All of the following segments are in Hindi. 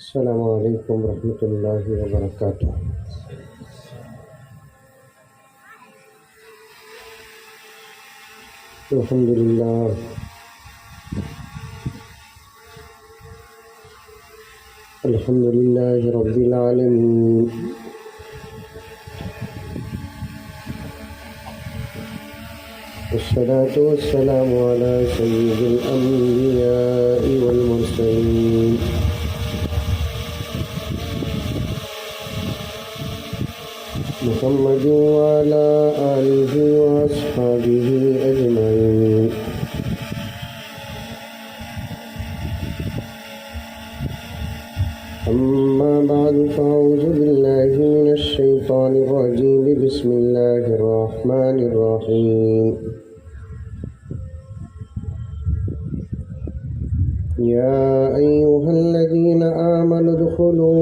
अस्सलामु अलैकुम रहमतुल्लाहि व बरकातुहू। अल्हम्दुलिल्लाह अल्हम्दुलिल्लाहि रब्बिल आलमीन। वस्सलातु वस्सलामु अला सय्यिदिल अंबियाइ वल मुरसलीन। मुहम्मद व अला आलिहि व अस्हाबिहि अजमईन। अम्मा बाद फ़अऊज़ु बिल्लाहि मिनश शैतानिर रजीम। बिस्मिल्लाहिर रहमानिर रहीम। या अय्युहल्लज़ीना आमनु उदख़ुलू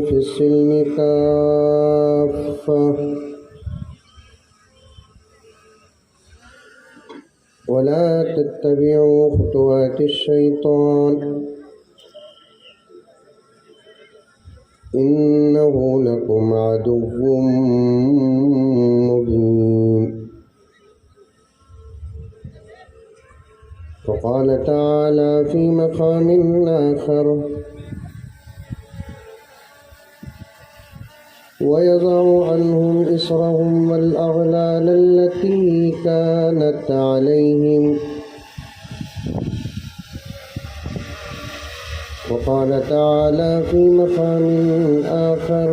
फ़िस्सिल्मि काफ़्फ़ा वला तत्तबिऊ ख़ुतुवातिश शैतान इन्नहु लकुम अदुव्वुम मुबीन। फ़क़ाल तआला फ़ी मक़ामिन आख़र वयज़अु अन्हुम इस्रहुम वल अग़लाल अल्लती कानत अलैहिम। वक़ाल तआला फ़ी मक़ामिन आख़र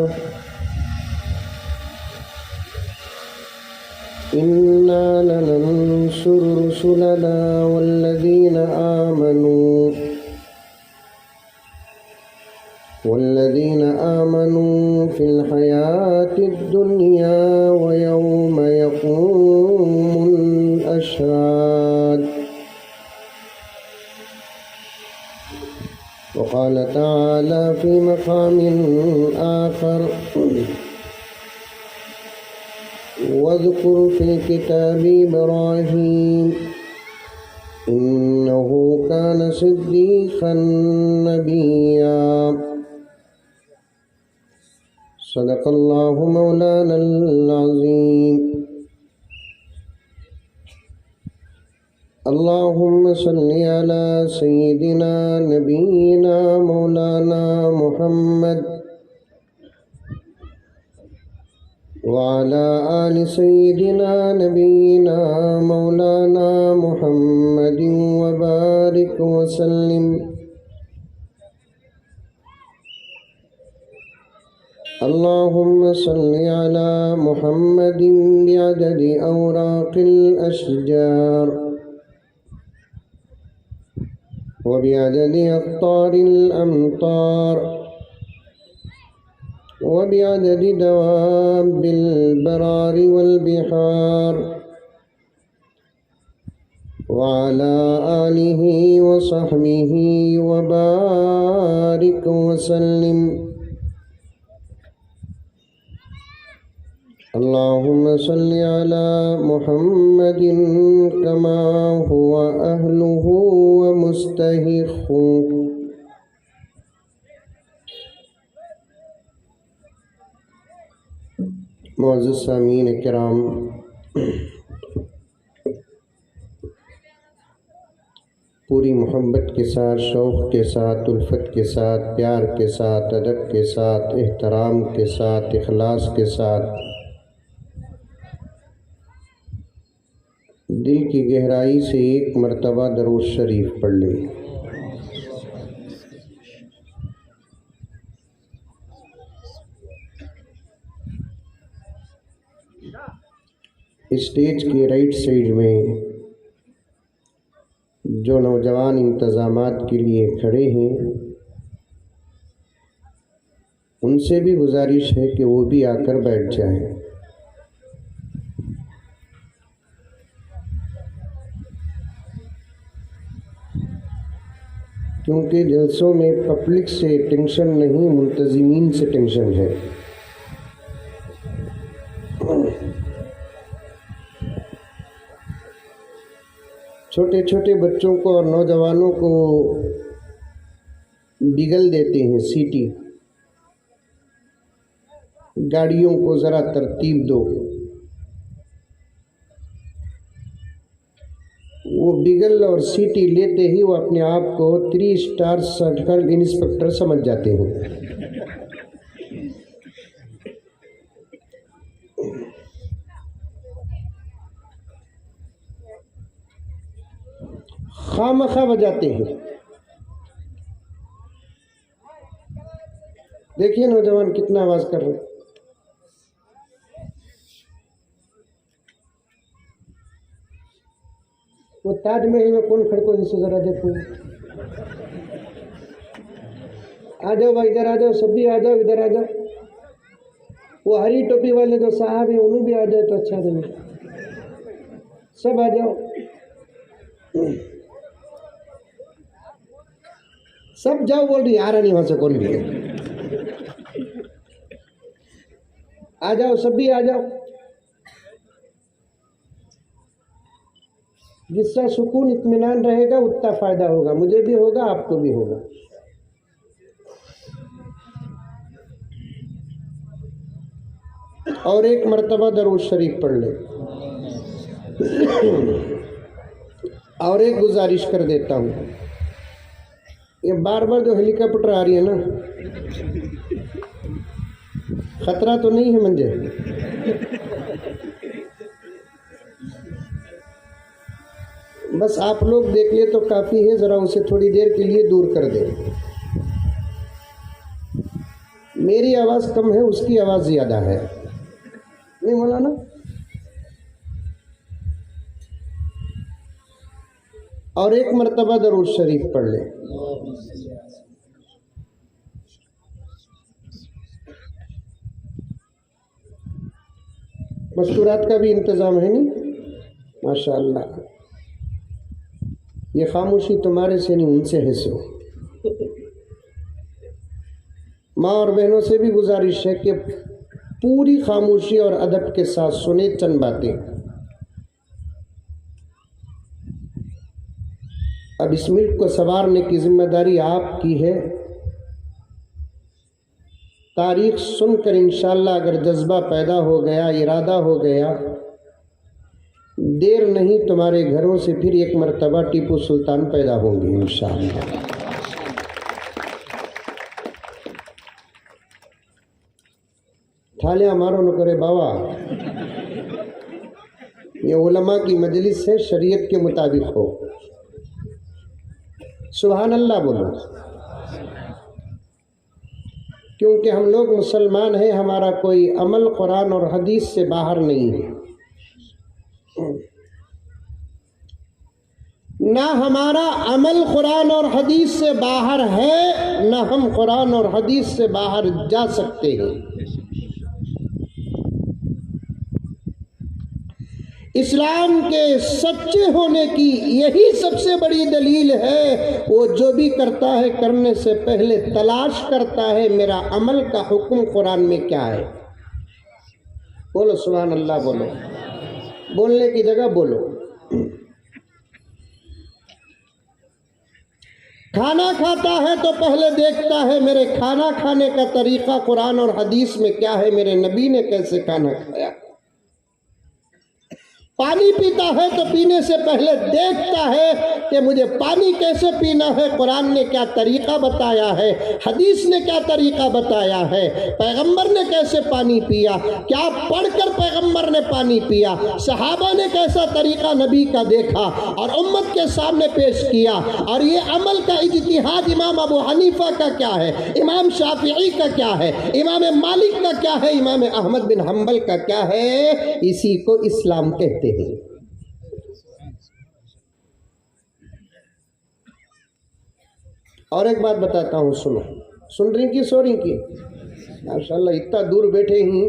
इन्ना लनंसुरु रुसुलना वल्लज़ीन आमनू फ़िल हयातिद दुनिया व यौम यक़ूमुल अशहाद। वक़ाल तआला फ़ी मक़ामिन आख़र वज़्कुर फ़िल किताबि इब्राहीम इन्नहु कान सिद्दीक़न नबिय्या। सदक़ल्लाहु मौलानल अज़ीम। अल्लाहुम्मा सल्लि अला सय्यिदिना नबीना मौलाना मुहम्मद व अला आलि सय्यिदिना नबीना मौलाना मुहम्मदिन व बारिक व सल्लिम। अल्लाहुम्मा सल्लि अला मुहम्मदिन बिअददि औराक़िल अशजार व बिअददि अक़्तारिल अमतार व बिअददि दवाबिल बरारि वल बिहार व अला आलिहि व सहबिहि व बारिक व सल्लिम। अल्लाहुम्मा सल्लि अला मुहम्मदिन कमा हुवा अहलुहु व मुस्तहिक़्क़ु। मुअज़्ज़िज़ सामीन किराम, पूरी मोहब्बत के साथ, शौक़ के साथ, उल्फत के साथ, प्यार के साथ, अदब के साथ, एहतराम के साथ, इखलास के साथ दिल की गहराई से एक मर्तबा दरूद शरीफ पढ़ लें। स्टेज के राइट साइड में जो नौजवान इंतज़ामात के लिए खड़े हैं उनसे भी गुजारिश है कि वो भी आकर बैठ जाएं। क्योंकि जलसों में पब्लिक से टेंशन नहीं, मुंतज़िमीन से टेंशन है। छोटे छोटे बच्चों को और नौजवानों को बिगल देते हैं सीटी। गाड़ियों को ज़रा तरतीब दो। वो बिगल और सीटी लेते ही वो अपने आप को 3 स्टार सर्कल इंस्पेक्टर समझ जाते हैं। खामखा बजाते हैं। देखिए नौजवान कितना आवाज कर रहे हैं। वो ताजमहल में कौन खड़को इनसे जरा देखो। आ जाओ भाई, इधर आ जाओ, सब भी आ जाओ, इधर आ जाओ। वो हरी टोपी वाले जो साहब हैं उन्हें भी आ जाए तो अच्छा रहेगा। सब आ जाओ, सब जाओ। बोल रही आ रहा नहीं वहां से कौन भी है। आ जाओ, सब भी आ जाओ। जिसका सुकून इत्मीनान रहेगा उतना फायदा होगा, मुझे भी होगा, आपको भी होगा। और एक मर्तबा दरूद शरीफ पढ़ ले। और एक गुजारिश कर देता हूँ, ये बार बार जो हेलीकॉप्टर आ रही है ना, खतरा तो नहीं है मंजे? बस आप लोग देख ले तो काफ़ी है, ज़रा उसे थोड़ी देर के लिए दूर कर दे। मेरी आवाज़ कम है, उसकी आवाज़ ज़्यादा है, नहीं बोला ना? और एक मर्तबा दरूद शरीफ पढ़ ले। मस्तूरात का भी इंतज़ाम है नहीं? माशाअल्लाह। ये खामोशी तुम्हारे से नहीं, उनसे है। सो माँ और बहनों से भी गुजारिश है कि पूरी खामोशी और अदब के साथ सुने चंद बातें। अब इस मुल्क को संवारने की जिम्मेदारी आपकी है। तारीख सुनकर इंशाअल्लाह अगर जज्बा पैदा हो गया, इरादा हो गया, देर नहीं तुम्हारे घरों से फिर एक मर्तबा टीपू सुल्तान पैदा होंगे इंशाअल्लाह। थालियां मारो न करे बाबा। ये उलमा की मजलिस है, शरीयत के मुताबिक हो। सुभान अल्लाह बोलो। क्योंकि हम लोग मुसलमान हैं, हमारा कोई अमल कुरान और हदीस से बाहर नहीं है। ना हमारा अमल कुरान और हदीस से बाहर है, ना हम कुरान और हदीस से बाहर जा सकते हैं। इस्लाम के सच्चे होने की यही सबसे बड़ी दलील है। वो जो भी करता है करने से पहले तलाश करता है मेरा अमल का हुक्म कुरान में क्या है। बोलो सुभान अल्लाह बोलो। बोलने की जगह बोलो। खाना खाता है तो पहले देखता है मेरे खाना खाने का तरीका कुरान और हदीस में क्या है, मेरे नबी ने कैसे खाना खाया। पानी पीता है तो पीने से पहले देखता है कि मुझे पानी कैसे पीना है, कुरान ने क्या तरीका बताया है, हदीस ने क्या तरीका बताया है, पैगंबर ने कैसे पानी पिया, क्या पढ़कर पैगंबर ने पानी पिया, सहाबा ने कैसा तरीका नबी का देखा और उम्मत के सामने पेश किया। और ये अमल का इज्तिहाद इमाम अबू हनीफा का क्या है, इमाम शाफिई का क्या है, इमाम मालिक का क्या है, इमाम अहमद बिन हम्बल का क्या है। इसी को इस्लाम कहते हैं। और एक बात बताता हूँ, सुनो। सुन रही की सो रही की? माशाअल्लाह इतना दूर बैठे ही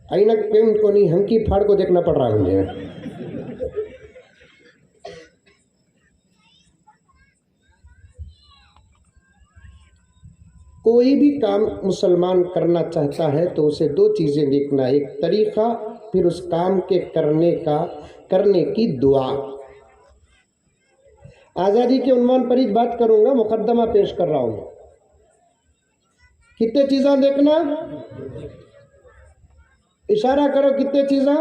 ऐनक पेन को नहीं, हंकी फाड़ को देखना पड़ रहा है मुझे। कोई भी काम मुसलमान करना चाहता है तो उसे दो चीज़ें देखना, एक तरीका, फिर उस काम के करने की दुआ। आज़ादी के उन्वान पर ही बात करूंगा, मुकद्दमा पेश कर रहा हूं। कितने चीज़ें देखना, इशारा करो, कितने चीज़ें?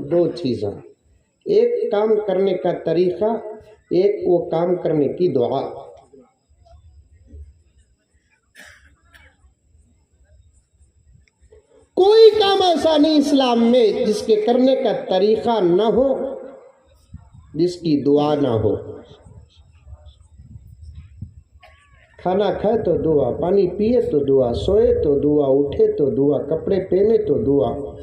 2 चीज़ें। एक काम करने का तरीका, एक वो काम करने की दुआ। कोई काम ऐसा नहीं इस्लाम में जिसके करने का तरीका ना हो, जिसकी दुआ ना हो। खाना खाए तो दुआ, पानी पिए तो दुआ, सोए तो दुआ, उठे तो दुआ, कपड़े पहने तो दुआ,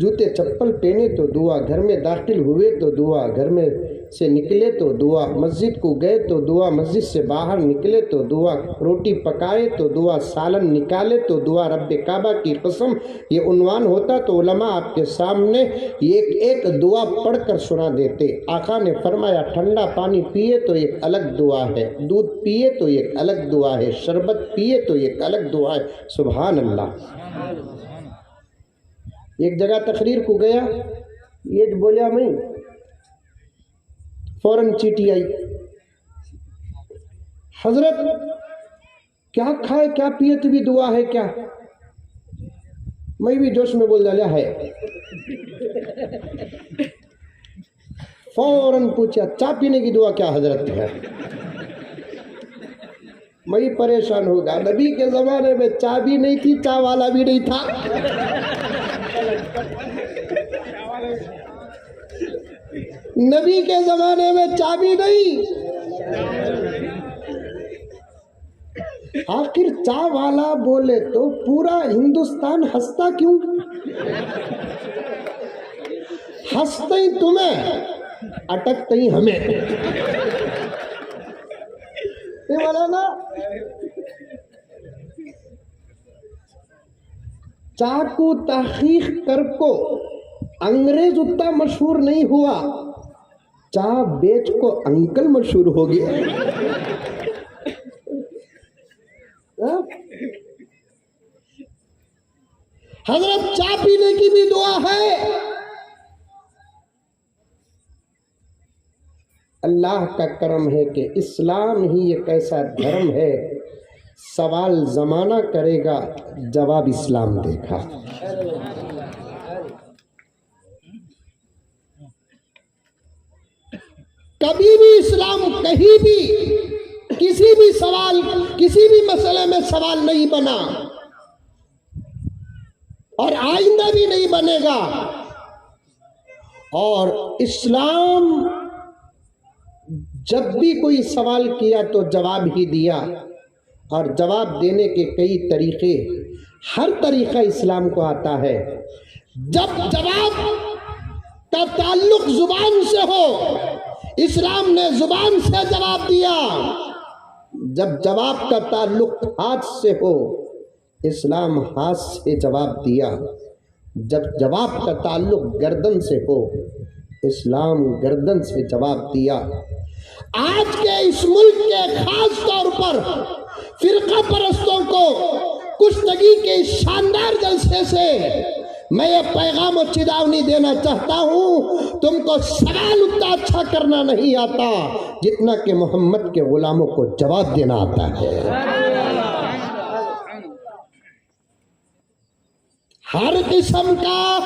जूते चप्पल पहने तो दुआ, घर में दाखिल हुए तो दुआ, घर में से निकले तो दुआ, मस्जिद को गए तो दुआ, मस्जिद से बाहर निकले तो दुआ, रोटी पकाए तो दुआ, सालन निकाले तो दुआ। रब्बे काबा की कसम, ये उन्वान होता तो उलमा आपके सामने एक एक दुआ पढ़कर सुना देते। आका ने फरमाया, ठंडा पानी पिए तो एक अलग दुआ है, दूध पिए तो एक अलग दुआ है, शरबत पिए तो एक अलग दुआ है। सुभान अल्लाह। एक जगह तकरीर को गया, ये बोलिया मैं, फौरन चीटी आई, हजरत क्या खाए क्या पिए तो भी दुआ है क्या? मैं भी जोश में बोल डाला है। फौरन पूछा, चा पीने की दुआ क्या हजरत है? मैं भी परेशान हो गया। नबी के जमाने में चा भी नहीं थी, चा वाला भी नहीं था। नबी के जमाने में चा भी नहीं, आखिर चा वाला बोले तो पूरा हिंदुस्तान हंसता क्यों? हंसते ही तुम्हें, अटकते ही हमें। ये वाला ना, चा को तहकीक कर को अंग्रेज उतना मशहूर नहीं हुआ, चा बेच को अंकल मशहूर हो गया। हजरत चा पीने की भी दुआ है। अल्लाह का करम है कि इस्लाम ही एक ऐसा धर्म है, सवाल जमाना करेगा, जवाब इस्लाम देगा। कभी भी इस्लाम कहीं भी किसी भी सवाल, किसी भी मसले में सवाल नहीं बना और आइंदा भी नहीं बनेगा। और इस्लाम जब भी कोई सवाल किया तो जवाब ही दिया, और जवाब देने के कई तरीके, हर तरीका इस्लाम को आता है। जब जवाब का ताल्लुक जुबान से हो, इस्लाम ने जुबान से जवाब दिया। जब जवाब का ताल्लुक हाथ से हो, इस्लाम हाथ से जवाब दिया। जब जवाब का ताल्लुक गर्दन से हो, इस्लाम गर्दन से जवाब दिया। आज के इस मुल्क के खास तौर पर फिरका परस्तों को कुश्तगी के शानदार जलसे से मैं ये पैगाम और चेतावनी देना चाहता हूँ, तुमको सवाल उतना अच्छा करना नहीं आता जितना कि मोहम्मद के गुलामों को जवाब देना आता है। हर किस्म का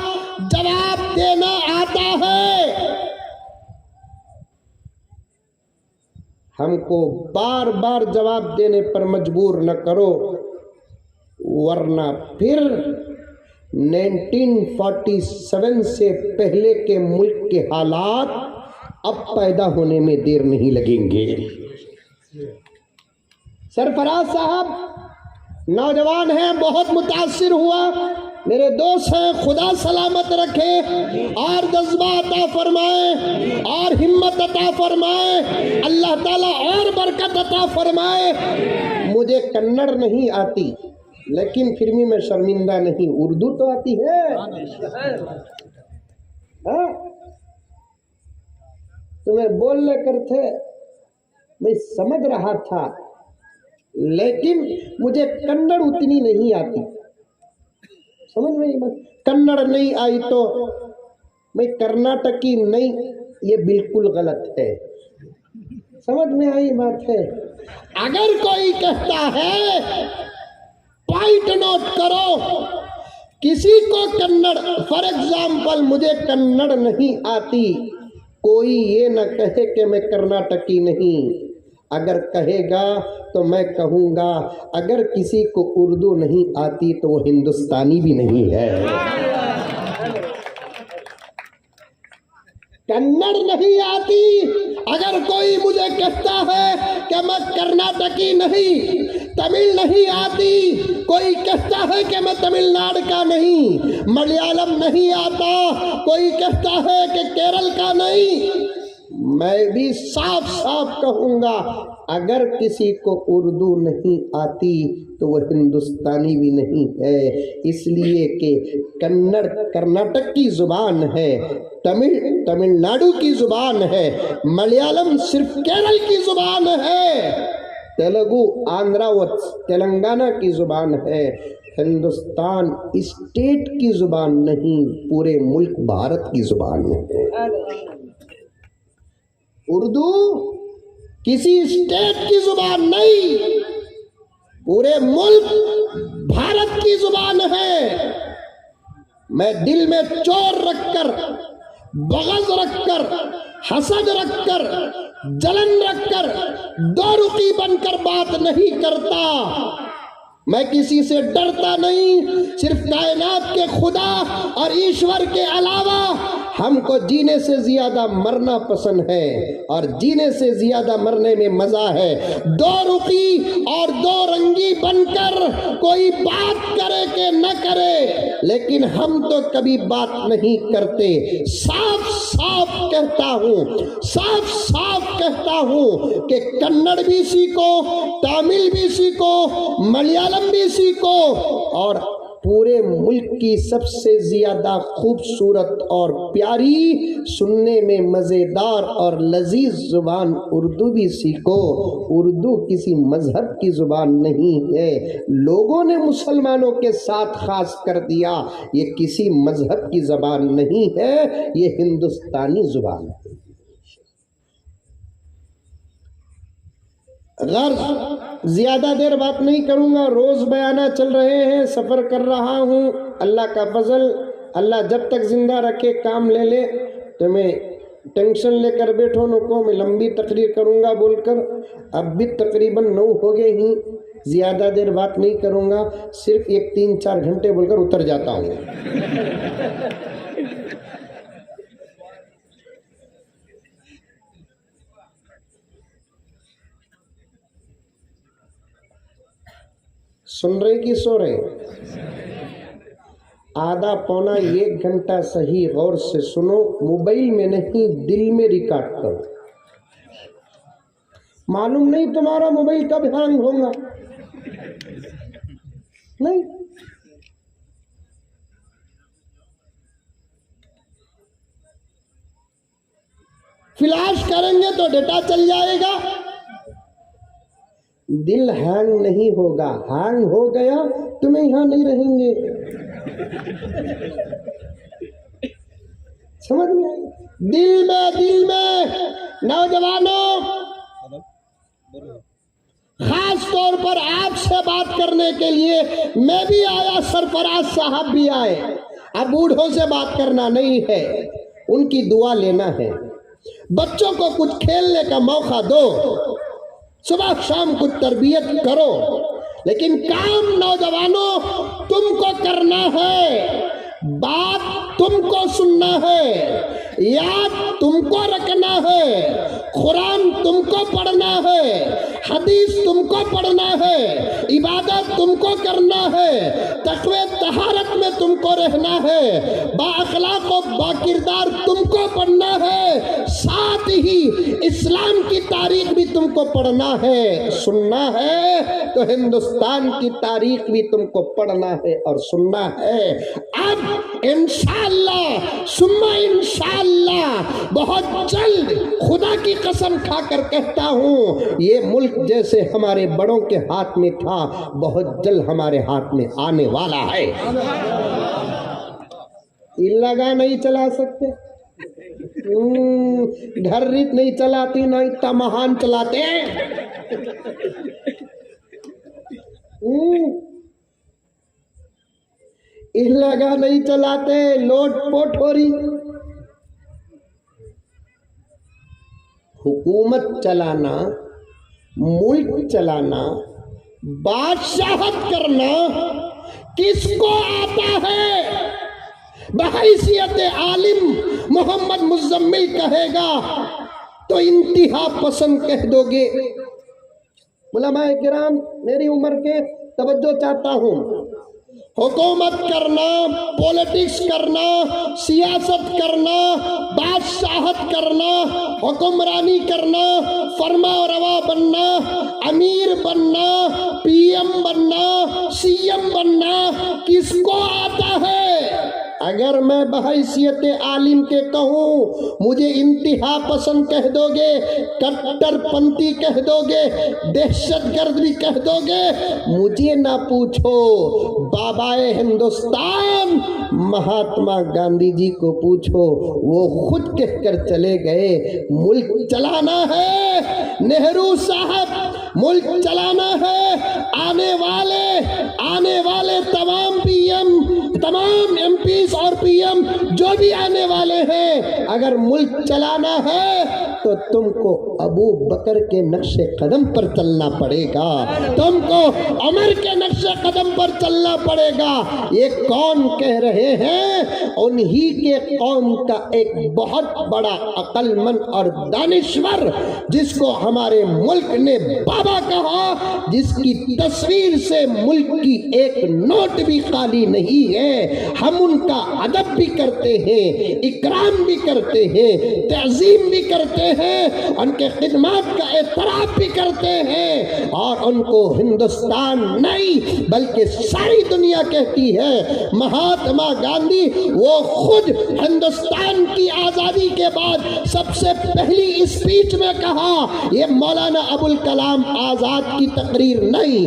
जवाब देना आता है। हमको बार बार जवाब देने पर मजबूर न करो, वरना फिर 1947 से पहले के मुल्क के हालात अब पैदा होने में देर नहीं लगेंगे। सरफराज साहब नौजवान हैं, बहुत मुतासिर हुआ, मेरे दोस्त हैं, खुदा सलामत रखे और जज्बा अता फरमाए और हिम्मत अता फरमाए, अल्लाह ताला और बरकत अता फरमाए। मुझे कन्नड़ नहीं आती, लेकिन फिर भी मैं शर्मिंदा नहीं, उर्दू तो आती है। हाँ? तुम्हें बोलने करते मैं समझ रहा था, लेकिन मुझे कन्नड़ उतनी नहीं आती। समझ में कन्नड़ नहीं आई तो मैं कर्नाटकी नहीं, ये बिल्कुल गलत है। समझ में आई बात है। अगर कोई कहता है, पॉइंट नोट करो, किसी को कन्नड़, फॉर एग्जाम्पल मुझे कन्नड़ नहीं आती, कोई ये न कहे कि मैं कर्नाटकी नहीं। अगर कहेगा तो मैं कहूँगा अगर किसी को उर्दू नहीं आती तो वो हिंदुस्तानी भी नहीं है। कन्नड़ नहीं आती, अगर कोई मुझे कहता है कि मैं कर्नाटकी नहीं, तमिल नहीं आती, कोई कहता है कि मैं तमिलनाडु का नहीं, मलयालम नहीं आता, कोई कहता है कि केरल का नहीं, मैं भी साफ साफ कहूँगा अगर किसी को उर्दू नहीं आती तो वह हिंदुस्तानी भी नहीं है। इसलिए कि कन्नड़ कर्नाटक की ज़ुबान है, तमिल तमिलनाडु की ज़ुबान है, मलयालम सिर्फ केरल की ज़ुबान है, तेलुगु आंध्रा व तेलंगाना की ज़ुबान है। हिंदुस्तान स्टेट की ज़ुबान नहीं, पूरे मुल्क भारत की ज़ुबान है। उर्दू किसी स्टेट की जुबान नहीं, पूरे मुल्क भारत की जुबान है। मैं दिल में चोर रखकर, बग़ज़ रखकर, हसद रखकर, जलन रखकर, दो रुखी बनकर बात नहीं करता। मैं किसी से डरता नहीं, सिर्फ कायनात के खुदा और ईश्वर के अलावा हमको जीने से ज्यादा मरना पसंद है, और जीने से ज्यादा मरने में मजा है। दो रुखी और दो रंगी बनकर कोई बात करे कि न करे, लेकिन हम तो कभी बात नहीं करते। साफ साफ कहता हूँ, साफ साफ कहता हूँ कि कन्नड़ भी सीखो, तमिल भी सीखो, मलयालम भी सीखो, और पूरे मुल्क की सबसे ज्यादा खूबसूरत और प्यारी, सुनने में मज़ेदार और लजीज ज़ुबान उर्दू भी सीखो। उर्दू किसी मजहब की ज़ुबान नहीं है, लोगों ने मुसलमानों के साथ खास कर दिया, ये किसी मजहब की ज़ुबान नहीं है, ये हिंदुस्तानी ज़ुबान है। गर्ज ज्यादा देर बात नहीं करूंगा, रोज बयाना चल रहे हैं, सफर कर रहा हूं, अल्लाह का फजल, अल्लाह जब तक जिंदा रखे काम ले ले। तो मैं टेंशन लेकर बैठो नको, मैं लंबी तकरीर करूंगा बोलकर, अब भी तकरीबन 9 हो गए ही, ज्यादा देर बात नहीं करूंगा, सिर्फ 1-3-4 घंटे बोलकर उतर जाता हूँ। सुन रहे कि सो रहे? आधा पौना 1 घंटा सही गौर से सुनो, मोबाइल में नहीं दिल में रिकॉर्ड करो। मालूम नहीं तुम्हारा मोबाइल कब हैंग होगा, नहीं। फ्लैश करेंगे तो डेटा चल जाएगा, दिल हैंग नहीं होगा। हैंग हो गया तुम्हें यहां नहीं रहेंगे। समझ में आई? दिल में नौजवानों, खास तौर पर आपसे बात करने के लिए मैं भी आया, सरफराज साहब भी आए। अब बूढ़ों से बात करना नहीं है, उनकी दुआ लेना है। बच्चों को कुछ खेलने का मौका दो, सुबह शाम कुछ तरबियत करो, लेकिन काम नौजवानों तुमको करना है, बात तुमको सुनना है, याद तुमको रखना है, कुरान तुमको पढ़ना है, हदीस तुमको पढ़ना है, इबादत तुमको करना है, तकवे तहारत में तुमको रहना है, बाअखलाक और बाकिरदार तुमको पढ़ना है, साथ ही इस्लाम की तारीख भी तुमको पढ़ना है। सुनना है तो हिंदुस्तान की तारीख भी तुमको पढ़ना है और सुनना है। अब इंशाअल्लाह सुम्मा इंशाअल्लाह बहुत जल्द, खुदा की कसम खाकर कहता हूँ, ये मुल्क जैसे हमारे बड़ों के हाथ में था, बहुत जल्द हमारे हाथ में आने वाला है। लगा नहीं चला सकते। घर रीत नहीं चलाती ना इतना महान चलाते। इस लगा नहीं चलाते, लोट पोट हो रही। हुकूमत चलाना, मुल्क चलाना, बादशाहत करना किसको आता है? बहैसियत आलिम मोहम्मद मुज़म्मिल कहेगा तो इंतहा पसंद कह दोगे। उलमाए किराम, मेरी उम्र के तवज्जो चाहता हूँ। हुकूमत करना, पॉलिटिक्स करना, सियासत करना, बादशाहत करना, हुक्मरानी करना, फरमा रवा बनना, अमीर बनना, पीएम बनना, सीएम बनना किसको आता है? अगर मैं बहैसियत आलिम के कहूँ मुझे इंतहा पसंद कह दोगे, कट्टरपंथी कह दोगे, दहशतगर्द भी कह दोगे। मुझे ना पूछो, बाबाए हिंदुस्तान महात्मा गांधी जी को पूछो, वो खुद कहकर चले गए मुल्क चलाना है। नेहरू साहब, मुल्क चलाना है। आने वाले तमाम पीएम, तमाम एमपी और पीएम जो भी आने वाले हैं, अगर मुल्क चलाना है तो तुमको अबू बकर के नक्शे कदम पर चलना पड़ेगा, तुमको उमर के नक्शे कदम पर चलना पड़ेगा। ये कौन कह रहे हैं? उन्हीं के कौम का एक बहुत बड़ा अक्लमंद और दानिश्वर, जिसको हमारे मुल्क ने बाबा कहा, जिसकी तस्वीर से मुल्क की एक नोट भी खाली नहीं है। हम उनका अदब भी करते हैं, इकराम भी करते हैं, तज़ीम भी करते हैं, उनके खिदमत का एतराफ़ भी करते हैं। और उनको हिंदुस्तान नहीं बल्कि सारी दुनिया कहती है। महात्मा गांधी वो खुद हिंदुस्तान की आज़ादी के बाद सबसे पहली स्पीच में कहा, ये मौलाना अबुल कलाम आज़ाद की तकरीर नहीं,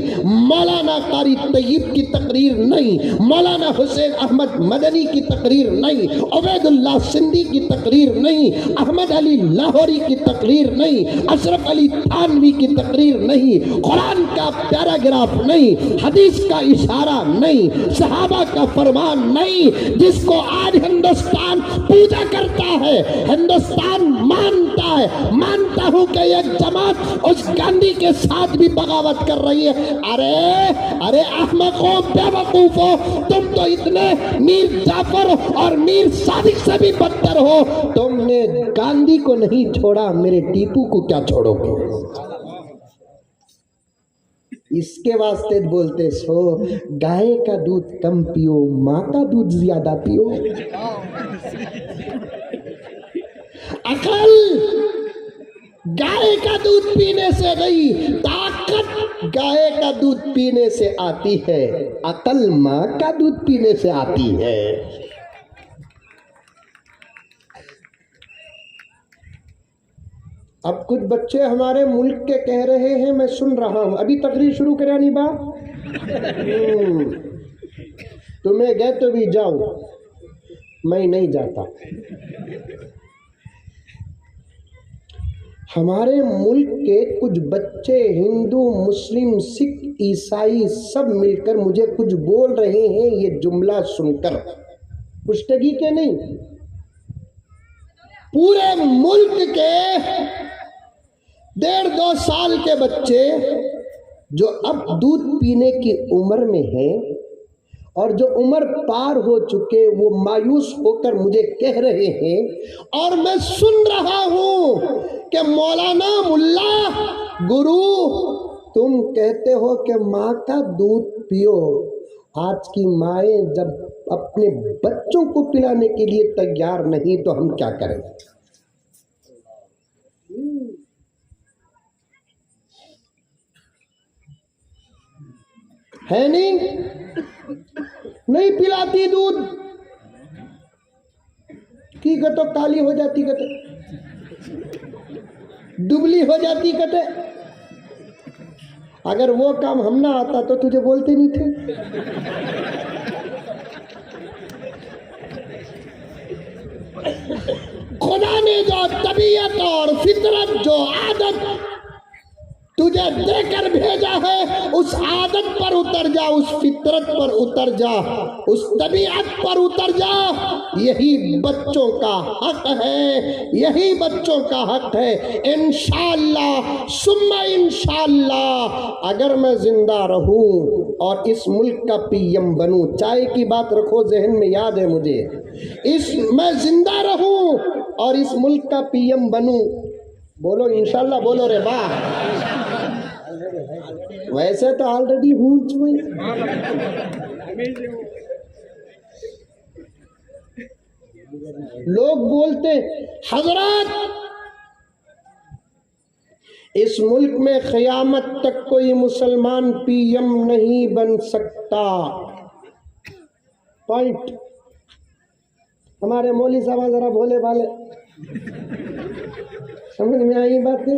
मौलाना कारी तैयब की तकरीर नहीं, मौलाना हुसैन अहमद मदनी की तकरीर नहीं, उबैदुल्लाह सिंधी की तकरीर नहीं, अहमद अली लाहौरी की तकरीर नहीं, अशरफ अली थानवी की तकरीर नहीं, कुरान का पैराग्राफ नहीं, हदीस का इशारा नहीं, सहाबा का फरमान नहीं, जिसको आज हिंदुस्तान पूजा करता है, हिंदुस्तान मानता है। मानता हूं कि एक जमात उस गांधी के साथ भी बगावत कर रही है। अरे अहमकों, बेवकूफों, तुम तो इतने मीर जाफर और मीर सादिक से भी बदतर हो। तुमने गांधी को नहीं छोड़ा, मेरे टीपू को क्या छोड़ोगे? इसके वास्ते बोलते सो, गाय का दूध कम पियो, माँ का दूध ज्यादा पियो। अकल गाय का दूध पीने से नहीं, ताकत गाय का दूध पीने से आती है, अकल माँ का दूध पीने से आती है। अब कुछ बच्चे हमारे मुल्क के कह रहे हैं, मैं सुन रहा हूं, अभी तकरीर शुरू करा नहीं बा। तुम्हें गए तो भी जाओ, मैं नहीं जाता। हमारे मुल्क के कुछ बच्चे हिंदू, मुस्लिम, सिख, ईसाई सब मिलकर मुझे कुछ बोल रहे हैं। ये जुमला सुनकर पुष्टगी के नहीं, पूरे मुल्क के 1.5-2 साल के बच्चे जो अब दूध पीने की उम्र में हैं और जो उम्र पार हो चुके, वो मायूस होकर मुझे कह रहे हैं, और मैं सुन रहा हूं कि मौलाना, मुल्ला, गुरु, तुम कहते हो कि माँ का दूध पियो। आज की माएँ जब अपने बच्चों को पिलाने के लिए तैयार नहीं तो हम क्या करें? है नहीं पिलाती दूध की गतो काली हो जाती, गते दुबली हो जाती, गते। अगर वो काम हम ना आता तो तुझे बोलते नहीं थे। खुदा ने जो तबीयत और फितरत, जो आदत तुझे देकर भेजा है, उस आदत पर उतर जा, उस फितरत पर उतर जा, उस तबीयत पर उतर जा। यही बच्चों का हक है, यही बच्चों का हक है। इंशाअल्लाह सुम्मा इंशाअल्लाह, अगर मैं जिंदा रहूं और इस मुल्क का पीएम बनूं, चाय की बात रखो जहन में, याद है मुझे, मैं जिंदा रहूं और इस मुल्क का पीएम बनूं, बोलो इंशाअल्लाह, बोलो रे वाह। वैसे तो ऑलरेडी हूं। लोग बोलते हजरत इस मुल्क में क़यामत तक कोई मुसलमान पीएम नहीं बन सकता। पॉइंट। हमारे मौली साहब जरा भोले भाले, समझ में आई बात है?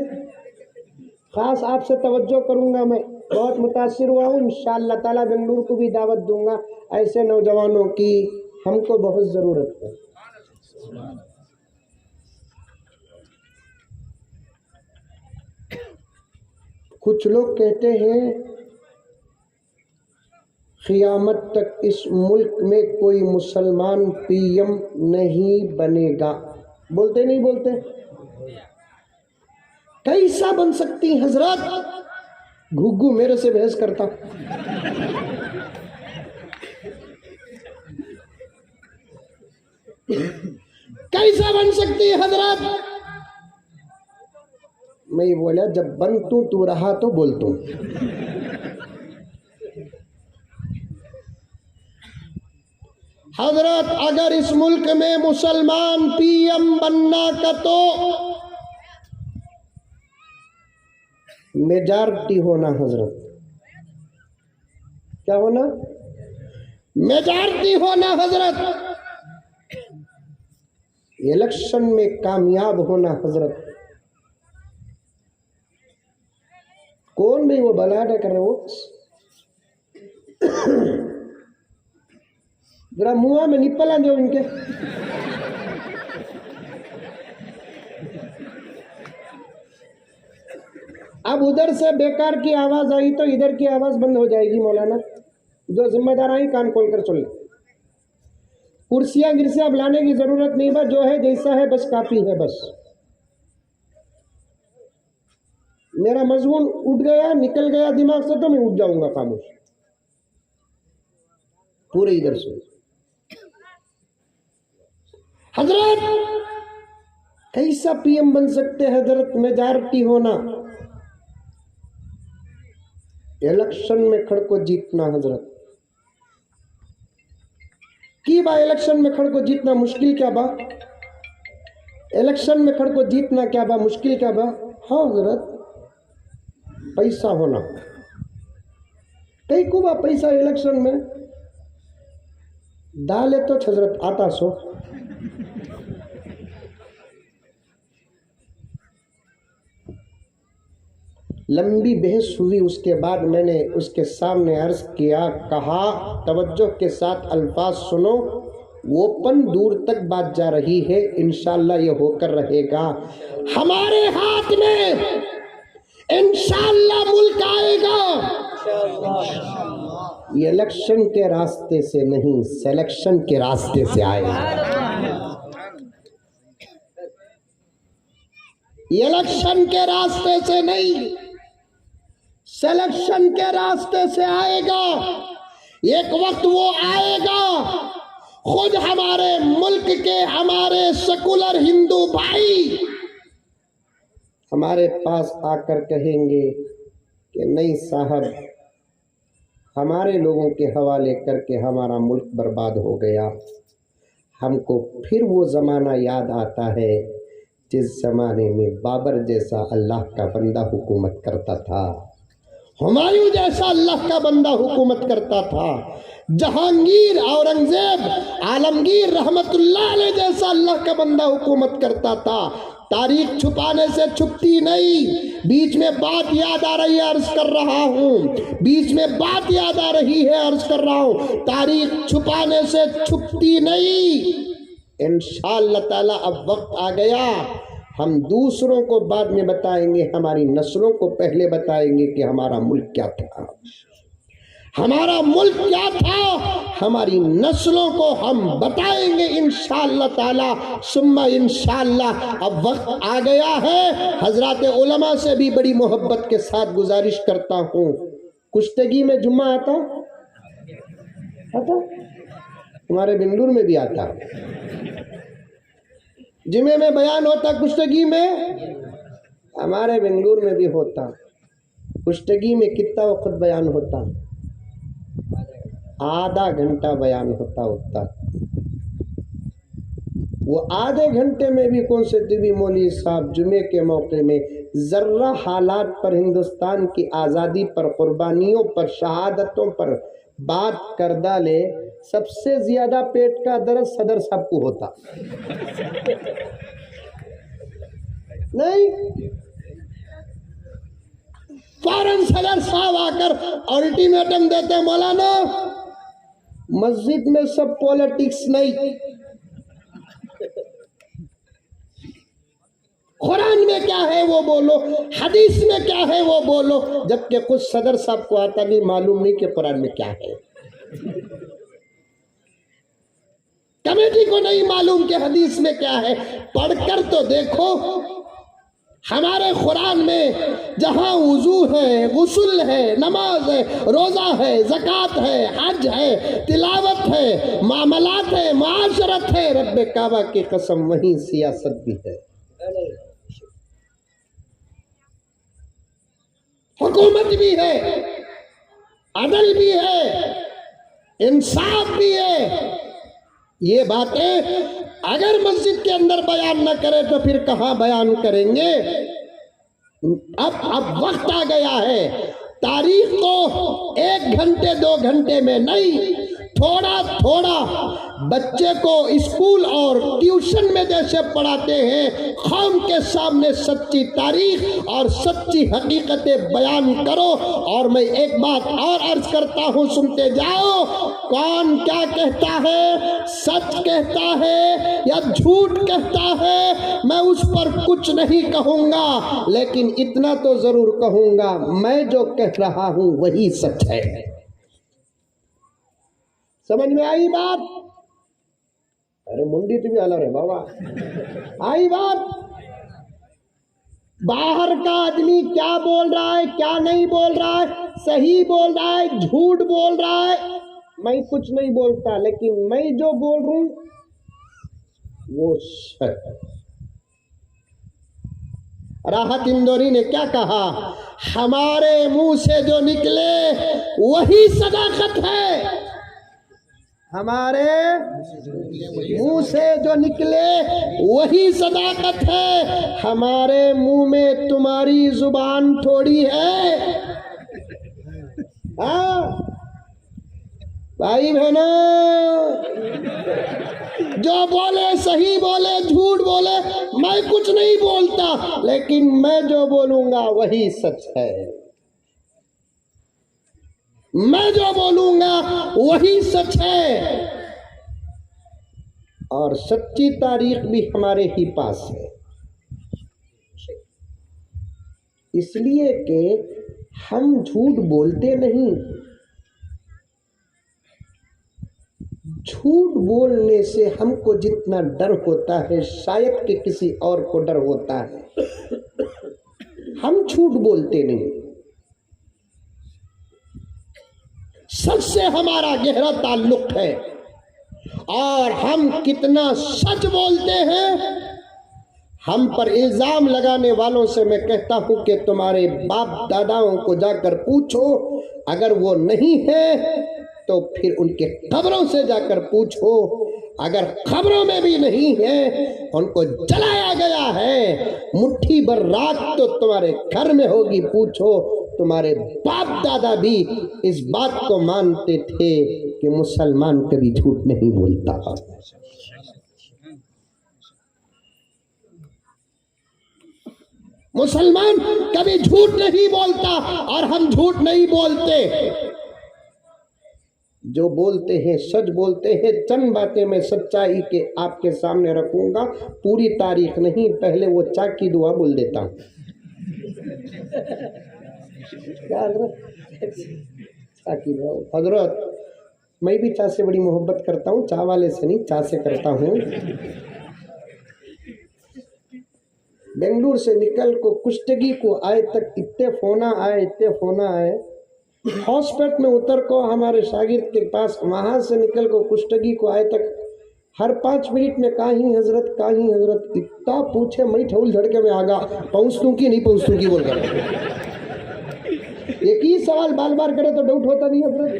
खास आपसे तवज्जो करूंगा, मैं बहुत मुतासिर हुआ हूँ। इंशाअल्लाह ताला बेंगलुरु को भी दावत दूंगा। ऐसे नौजवानों की हमको बहुत ज़रूरत है। कुछ लोग कहते हैं क़यामत तक इस मुल्क में कोई मुसलमान पीएम नहीं बनेगा। बोलते नहीं बोलते? कैसा बन सकती हजरत? घुग्गू मेरे से बहस करता। कैसा बन सकती हजरत? मैं बोला जब बन तू रहा तो बोल तू। हजरत अगर इस मुल्क में मुसलमान पीएम बनना का तो मेजॉरिटी होना हजरत। क्या होना? मेजॉरिटी होना हजरत। इलेक्शन में कामयाब होना हजरत। कौन भी वो बलाडा कर रहे हो? जरा मुंह में निप्पल दो इनके। अब उधर से बेकार की आवाज आई तो इधर की आवाज बंद हो जाएगी मौलाना। जो जिम्मेदार आई कान खोल कर सुन ले। कुर्सियां गिरसियां अब लाने की जरूरत नहीं, बस जो है जैसा है बस काफी है। बस मेरा मजमून उठ गया, निकल गया दिमाग से तो मैं उठ जाऊंगा खामोश। पूरे इधर सुन। हजरत कैसा पीएम बन सकते हैं हजरत? मेजॉरिटी होना, इलेक्शन में खड़ को जीतना हजरत। की बा इलेक्शन में खड़ को जीतना मुश्किल क्या बा? इलेक्शन में खड़ को जीतना क्या बा? मुश्किल क्या बा? हाँ हजरत, पैसा होना। कई को बा पैसा इलेक्शन में डाले तो हजरत आता सो। लंबी बहस हुई। उसके बाद मैंने उसके सामने अर्ज किया, कहा तवज्जो के साथ अल्फाज सुनो। ओपन दूर तक बात जा रही है, इंशाअल्लाह ये होकर रहेगा। हमारे हाथ में इंशाअल्लाह मुल्क आएगा। ये इलेक्शन के रास्ते से नहीं, सिलेक्शन के रास्ते से आएगा। इलेक्शन के रास्ते से नहीं, सिलेक्शन के रास्ते से आएगा। एक वक्त वो आएगा, खुद हमारे मुल्क के हमारे सेकुलर हिंदू भाई हमारे पास आकर कहेंगे कि नहीं साहब, हमारे लोगों के हवाले करके हमारा मुल्क बर्बाद हो गया। हमको फिर वो ज़माना याद आता है जिस ज़माने में बाबर जैसा अल्लाह का बंदा हुकूमत करता था, हुमायूं जैसा अल्लाह का बंदा हुकूमत करता था, जहांगीर, औरंगजेब, आलमगीर रहमतुल्लाह अलैह जैसा अल्लाह का बंदा हुकूमत करता था। तारीख छुपाने से छुपती नहीं। बीच में बात याद आ रही है, अर्ज कर रहा हूँ। बीच में बात याद आ रही है, अर्ज कर रहा हूँ। तारीख छुपाने से छुपती नहीं। इंशाअल्लाह ताला अब वक्त आ गया, हम दूसरों को बाद में बताएंगे, हमारी नस्लों को पहले बताएंगे कि हमारा मुल्क क्या था, हमारा मुल्क क्या था, हमारी नस्लों को हम बताएंगे इंशाअल्लाह ताला सुम्मा इंशाअल्लाह। अब वक्त आ गया है, हजरात उलमा से भी बड़ी मोहब्बत के साथ गुजारिश करता हूँ, कुश्तगी में जुम्मा आता तुम्हारे बेंगलुरु में भी आता, जुम्मे में बयान होता, कुश्तगी में हमारे बेंगलुरु में भी होता। कुश्तगी में कितना वक्त बयान होता? आधा घंटा बयान होता। वो आधे घंटे में भी कौन से दिवी मौलवी साहब जुमे के मौके में जर्रा हालात पर, हिंदुस्तान की आज़ादी पर, कुर्बानियों पर, शहादतों पर बात कर डाले, सबसे ज्यादा पेट का दर्द सदर साहब को होता नहीं। फौरन सदर साहब आकर अल्टीमेटम देते, मौलाना मस्जिद में सब पॉलिटिक्स नहीं, कुरान में क्या है वो बोलो, हदीस में क्या है वो बोलो, जबकि कुछ सदर साहब को आता नहीं, मालूम नहीं कि कुरान में क्या है, कमेटी को नहीं मालूम कि हदीस में क्या है। पढ़कर तो देखो, हमारे कुरान में जहां वुजू है, गुस्ल है, नमाज है, रोजा है, ज़कात है, हज है, तिलावत है, मामलात है, माशरत है, रब्बे काबा की कसम वहीं सियासत भी है, हुकूमत भी है, अदल भी है, इंसाफ भी है। ये बातें अगर मस्जिद के अंदर बयान न करे तो फिर कहाँ बयान करेंगे? अब वक्त आ गया है, तारीख को 1 घंटे 2 घंटे में नहीं, थोड़ा थोड़ा बच्चे को स्कूल और ट्यूशन में जैसे पढ़ाते हैं, कौम के सामने सच्ची तारीख और सच्ची हकीकतें बयान करो। और मैं एक बात और अर्ज करता हूँ, सुनते जाओ, कौन क्या कहता है, सच कहता है या झूठ कहता है, मैं उस पर कुछ नहीं कहूँगा, लेकिन इतना तो जरूर कहूँगा, मैं जो कह रहा हूँ वही सच है। समझ में आई बात? अरे मुंडी तो भी अलग है बाबा, आई बात? बाहर का आदमी क्या बोल रहा है, क्या नहीं बोल रहा है, सही बोल रहा है, झूठ बोल रहा है, मैं कुछ नहीं बोलता, लेकिन मैं जो बोल रहा हूं वो सच है। राहत इंदौरी ने क्या कहा, हमारे मुंह से जो निकले वही सदाकत है, हमारे मुंह से जो निकले वही सदाकत है, हमारे मुंह में तुम्हारी जुबान थोड़ी है। हाँ भाई बहनों, जो बोले सही बोले, झूठ बोले, मैं कुछ नहीं बोलता, लेकिन मैं जो बोलूंगा वही सच है, मैं जो बोलूंगा वही सच है। और सच्ची तारीख भी हमारे ही पास है, इसलिए कि हम झूठ बोलते नहीं। झूठ बोलने से हमको जितना डर होता है, शायद कि किसी और को डर होता है, हम झूठ बोलते नहीं। सच से हमारा गहरा ताल्लुक है, और हम कितना सच बोलते हैं। हम पर इल्जाम लगाने वालों से मैं कहता हूं कि तुम्हारे बाप दादाओं को जाकर पूछो, अगर वो नहीं है तो फिर उनके कब्रों से जाकर पूछो, अगर खबरों में भी नहीं है, उनको जलाया गया है, मुट्ठी भर राख तो तुम्हारे घर में होगी, पूछो। तुम्हारे बाप दादा भी इस बात को मानते थे कि मुसलमान कभी झूठ नहीं बोलता। मुसलमान कभी झूठ नहीं बोलता, और हम झूठ नहीं बोलते। जो बोलते हैं सच बोलते हैं। चंद बातें मैं सच्चाई के आपके सामने रखूंगा, पूरी तारीख नहीं, पहले वो चा की दुआ बोल देता हूँ। क्या हजरत, मैं भी चा से बड़ी मोहब्बत करता हूँ, चा वाले से नहीं, चा से करता हूँ। बेंगलुरु से निकल को कुश्तगी को आए तक इतने फोन आए, हॉस्पिटल में उतर को हमारे शागिर्द के पास, वहाँ से निकल को कुश्तगी को आए तक हर 5 मिनट में कहीं हजरत इतना पूछे, मैं ठौल झड़के में आगा पहुँचतूँ कि नहीं पहुँचतूँ की बोलकर एक ही सवाल बार बार करे तो डाउट होता नहीं हजरत।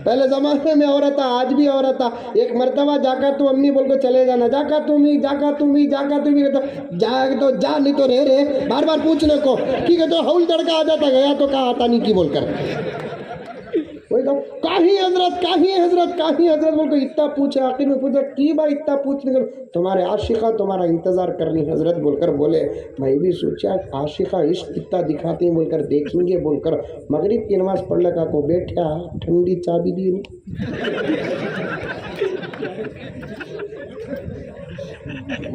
पहले ज़माने में औरत था, आज भी औरत था। एक मरतबा जाकर तू अम्मी बोल को चले जाना, जाका तुम ही जा तो जा, नहीं तो रहे बार बार पूछने को, ठीक है तो हौल तड़का आ जाता, गया तो कहा आता नहीं की बोलकर वही तो काही हजरत बोल को इतना पूछे, आखिर में पूछा की भाई इतना पूछने कर, तुम्हारे आशिका तुम्हारा इंतजार करनी हजरत बोलकर बोले। मैं भी सोचा आशिका इश्क कितना दिखाती बोलकर देखेंगे बोलकर मगरिब की नमाज पढ़ लगा को बैठा, ठंडी चाबी दी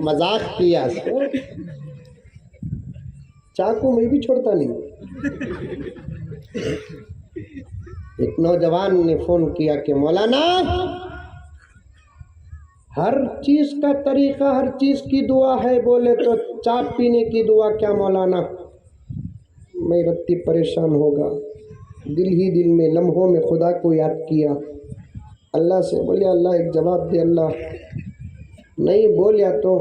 मजाक किया, चाकू मैं भी छोड़ता नहीं। एक नौजवान ने फोन किया कि मौलाना हर चीज का तरीका, हर चीज की दुआ है, बोले तो चाय पीने की दुआ क्या मौलाना? मैं रत्ती परेशान होगा, दिल ही दिल में लम्हों में खुदा को याद किया, अल्लाह से बोले अल्लाह एक जवाब दे, अल्लाह नहीं बोलिया तो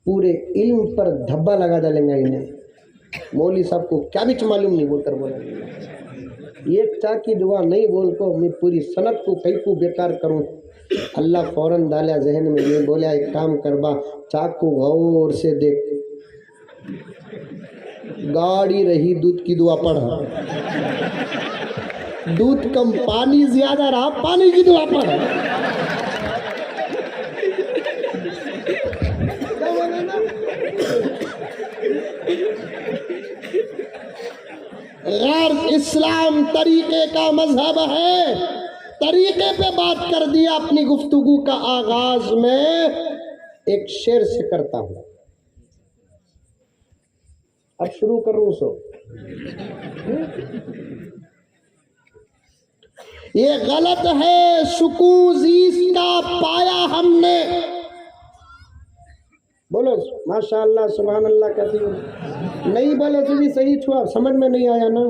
पूरे इल्म पर धब्बा लगा डालेंगे इन्हें। मौली साहब को क्या भी मालूम नहीं बोलकर बोला, ये चा की दुआ नहीं बोल को मैं पूरी सनत को कई को बेकार करूं। अल्लाह फौरन डाला जहन में, ये बोला एक काम करबा, चा को गौर से देख, गाड़ी रही दूध की दुआ पढ़, दूध कम पानी ज्यादा रहा, पानी की दुआ पढ़। गैर इस्लाम तरीके का मजहब है, तरीके पे बात कर दिया। अपनी गुफ्तगू का आगाज में एक शेर से करता हूं, अब शुरू करूं सो। ये गलत है, सुकून जीस का पाया हमने, बोलो माशाअल्लाह सुभान अल्लाह कहती हूँ, नहीं बोले तो भी सही छुआ, समझ में नहीं आया ना।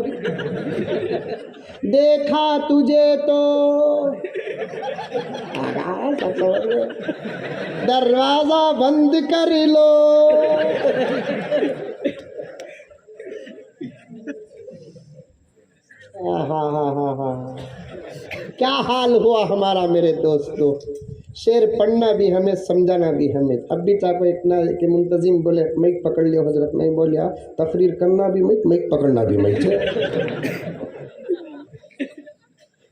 देखा तुझे तो दरवाजा बंद कर लो, हाँ, क्या हाल हुआ हमारा मेरे दोस्तों। शेर पढ़ना भी हमें, समझाना भी हमें। अब भी चाहे इतना कि मुंतजिम बोले माइक पकड़ लियो हजरत, मैं बोलिया तकरीर करना भी माइक, माइक पकड़ना भी माइक।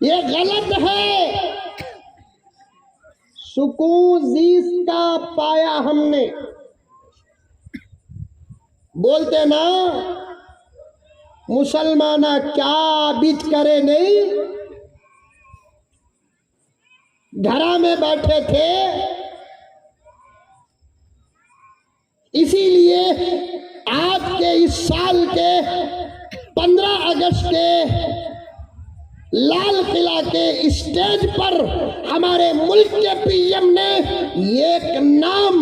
ये गलत है, सुकून जीस का पाया हमने, बोलते ना मुसलमाना क्या बीत करे नहीं, घरा में बैठे थे, इसीलिए आज के इस साल के 15 अगस्त के लाल किला के स्टेज पर हमारे मुल्क के पीएम ने एक नाम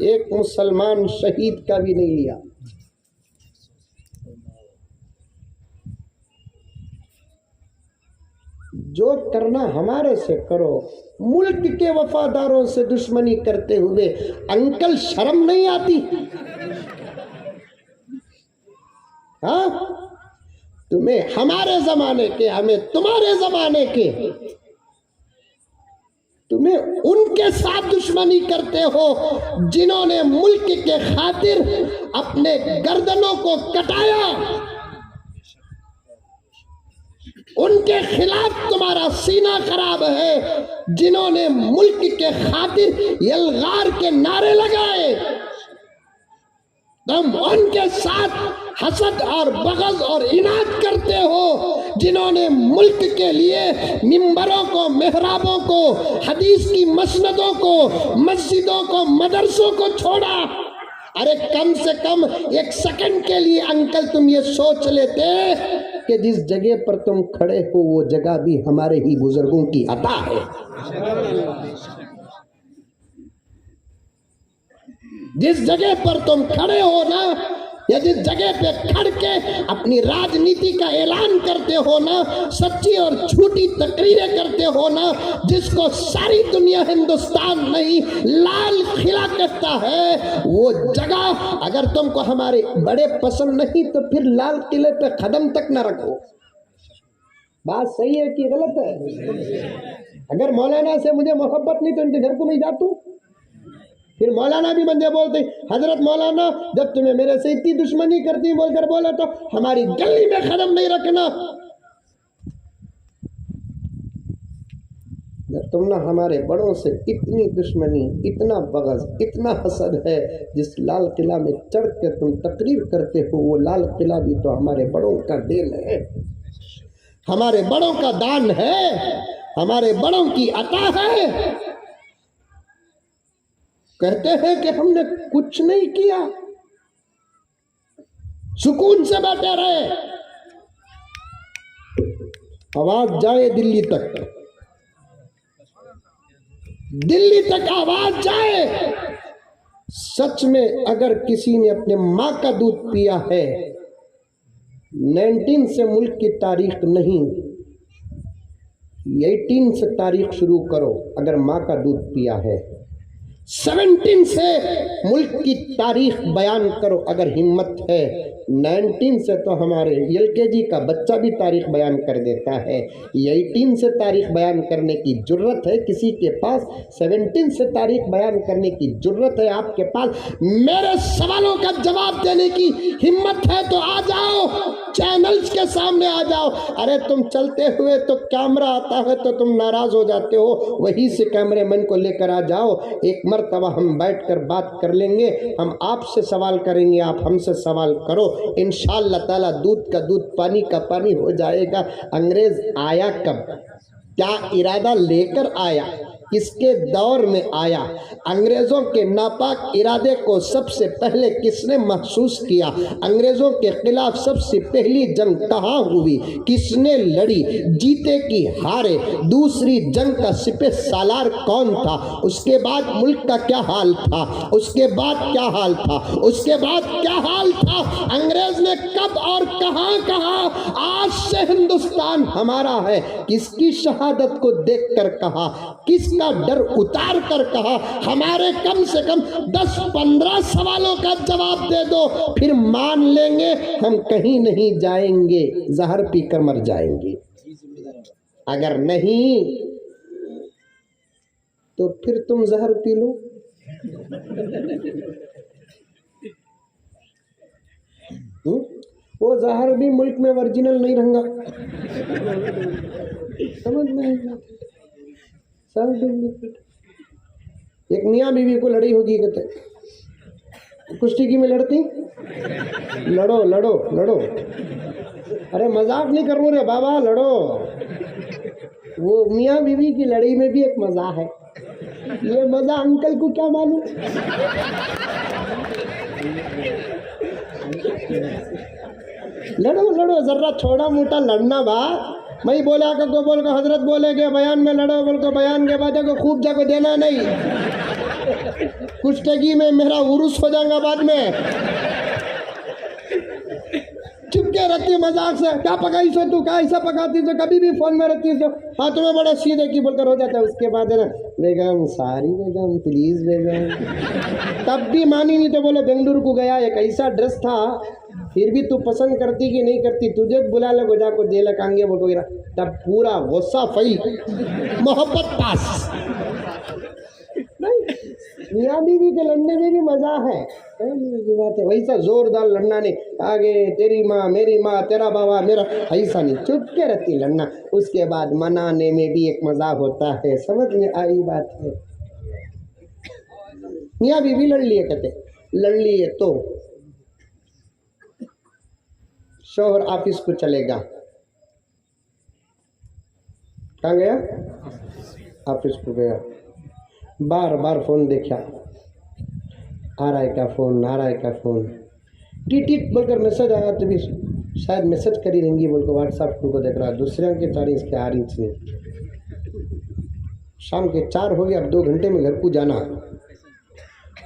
एक मुसलमान शहीद का भी नहीं लिया। जो करना हमारे से करो, मुल्क के वफादारों से दुश्मनी करते हुए अंकल शर्म नहीं आती? हाँ, तुम्हें हमारे जमाने के, हमें तुम्हारे जमाने के, तुम्हें उनके साथ दुश्मनी करते हो जिन्होंने मुल्क के खातिर अपने गर्दनों को कटाया, उनके खिलाफ तुम्हारा सीना खराब है जिन्होंने मुल्क के खातिर यलगार के नारे लगाए। तुम उनके साथ हसद और बग़ज़ और इनाद करते हो जिन्होंने मुल्क के लिए मिंबरों को, मेहराबों को, हदीस की मसनदों को, मस्जिदों को, मदरसों को छोड़ा। अरे कम से कम एक सेकंड के लिए अंकल तुम ये सोच लेते कि जिस जगह पर तुम खड़े हो वो जगह भी हमारे ही बुजुर्गों की अता है। जिस जगह पर तुम खड़े हो ना, या जिस जगह पे खड़ के अपनी राजनीति का ऐलान करते हो ना, सच्ची और झूठी तकरीरें करते हो ना, जिसको सारी दुनिया हिंदुस्तान नहीं लाल किला कहता है, वो जगह अगर तुमको हमारे बड़े पसंद नहीं तो फिर लाल किले पे कदम तक न रखो। बात सही है कि गलत है? अगर मौलाना से मुझे मोहब्बत नहीं तो इनके घर को मैं जाता हूँ। फिर मौलाना भी बंदे बोलते हजरत मौलाना जब तुम्हें मेरे से इतनी दुश्मनी करती बोलकर बोला तो हमारी गली में कदम नहीं रखना। जब तुम ना हमारे बड़ों से इतनी दुश्मनी, इतना बग़ज़, इतना हसद है, जिस लाल किला में चढ़ के तुम तकरीर करते हो वो लाल किला भी तो हमारे बड़ों का देन है, हमारे बड़ों का दान है, हमारे बड़ों की अता है। कहते हैं कि हमने कुछ नहीं किया, सुकून से बैठे रहे, आवाज जाए दिल्ली तक, दिल्ली तक आवाज जाए। सच में अगर किसी ने अपने माँ का दूध पिया है, 19 से मुल्क की तारीख नहीं, 18 से तारीख शुरू करो। अगर माँ का दूध पिया है 17 से मुल्क की तारीख बयान करो अगर हिम्मत है। 19 से तो हमारे LKG का बच्चा भी तारीख बयान कर देता है, 18 से तारीख बयान करने की जुर्रत है किसी के पास, 17 से तारीख बयान करने की जुर्रत है आपके पास। मेरे सवालों का जवाब देने की हिम्मत है तो आ जाओ, चैनल्स के सामने आ जाओ। अरे तुम चलते हुए तो कैमरा आता है तो तुम नाराज हो जाते हो, वहीं से कैमरामैन को लेकर आ जाओ, एक मर्तबा हम बैठकर बात कर लेंगे, हम आपसे सवाल करेंगे, आप हमसे सवाल करो, इंशाअल्लाह ताला दूध का दूध पानी का पानी हो जाएगा। अंग्रेज आया कब, क्या इरादा लेकर आया, किसके दौर में आया, अंग्रेजों के नापाक इरादे को सबसे पहले किसने महसूस किया, अंग्रेजों के खिलाफ सबसे पहली जंग कहाँ हुई, किसने लड़ी, जीते की हारे, दूसरी जंग का सिपह सालार कौन था, उसके बाद मुल्क का क्या हाल था, उसके बाद क्या हाल था, उसके बाद क्या हाल था, अंग्रेज ने कब और कहाँ कहा आज से हिंदुस्तान हमारा है, किसकी शहादत को देखकर कहा, किसका डर उतार कर कहा। हमारे कम से कम 10-15 सवालों का जवाब दे दो, फिर मान लेंगे हम कहीं नहीं जाएंगे, जहर पीकर मर जाएंगे। अगर नहीं तो फिर तुम जहर पी लो। वो जहर भी मुल्क में ओरिजिनल नहीं रहूंगा, समझ में सब डुप्लीकेट। एक मियाँ बीवी को लड़ी होगी, कहते कुश्ती की में लड़ती, लड़ो लड़ो लड़ो, अरे मजाक नहीं कर रहे बाबा, लड़ो। वो मियाँ बीवी की लड़ी में भी एक मजा है, ये मजा अंकल को क्या मालूम। लड़ो लड़ो, जरा छोटा मोटा लड़ना बा, मैं बोला को बोल को हजरत बोलेगे बयान में लड़ो, बोल को बयान के बाद को खूब जाको देना नहीं, कुश्तगी में मेरा उर्स हो जाएगा बाद में। चुपके रहती मजाक से, क्या पकाई सो तू, क्या ऐसा पकाती तो कभी भी फोन में रहती तो हाँ तुम्हें बड़ा सीधे की बोलकर हो जाता है। उसके बाद है ना बेगम, सारी बेगम, प्लीज बेगम, तब भी मानी नहीं तो बोलो बेंगलुरु को गया, एक ऐसा ड्रेस था, फिर भी तू पसंद करती कि नहीं करती, तुझे बुला ले गोजा को दे लकांगे वो वगैरह, तब पूरा गुस्सा फैल, मोहब्बत पास। नहीं, मियाँ बीवी के लड़ने में भी मजा है, बात है वैसा जोरदार लड़ना नहीं, आगे तेरी माँ मेरी माँ तेरा बाबा मेरा, ऐसा नहीं, चुप के रहती लड़ना। उसके बाद मनाने में भी एक मजा होता है, समझ में आई बात है। मियाँ बीवी लड़ लिए, कहते लड़ लिए तो शौहर ऑफिस को चलेगा, कहाँ गया? ऑफिस को गया, बार बार फ़ोन देखा, आ रहा है क्या फ़ोन, आ रहा है क्या फ़ोन, टीट टीट बोलकर मैसेज आया तो भी शायद मैसेज करी रहेंगी बोलकर व्हाट्सएप को देख रहा है, दूसरे के 4 इंच के 8 इंच में। शाम के 4 हो गए, अब 2 घंटे में घर को जाना।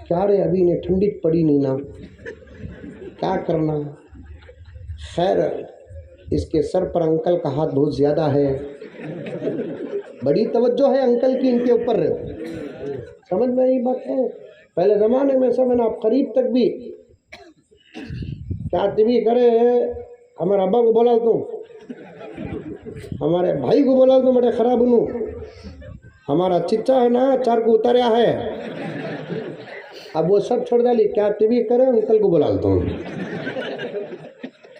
क्या रे अभी इन्हें ठंडी पड़ी नहीं ना, क्या करना। खैर इसके सर पर अंकल का हाथ बहुत ज़्यादा है, बड़ी तवज्जो है अंकल की इनके ऊपर। समझ में यही बात है। पहले ज़माने में सब है ना, करीब तक भी क्या भी करे, हमारे अब्बा को बोला तू, हमारे भाई को बोला तू बड़े खराब बनू, हमारा चिच्चा है ना 4 को उतारा है। अब वो सब छोड़ डाली, क्या भी करे अंकल को बुला लेता हूँ।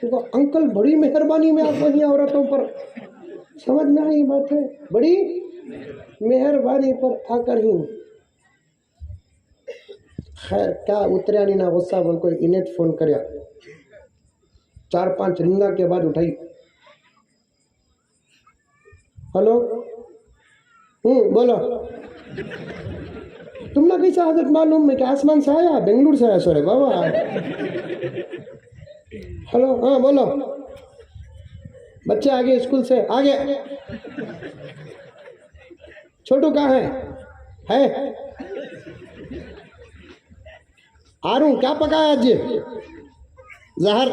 तो अंकल बड़ी मेहरबानी में आप वही औरतों पर, समझ में आई बात है, बड़ी मेहरबानी पर आकर ही। खैर क्या उतरिया नहीं ना गुस्सा, बोल को इन्हें फ़ोन कर 4-5 रिंगा के बाद उठाई। हेलो, बोलो। तुमने कैसा हजरत मालूम है कि आसमान से आया, बेंगलुरु से आया? सोरे बाबा। हेलो, हाँ बोलो। बच्चे आगे स्कूल से आगे, छोटू कहाँ है? आरू क्या पकाया आज? जहर।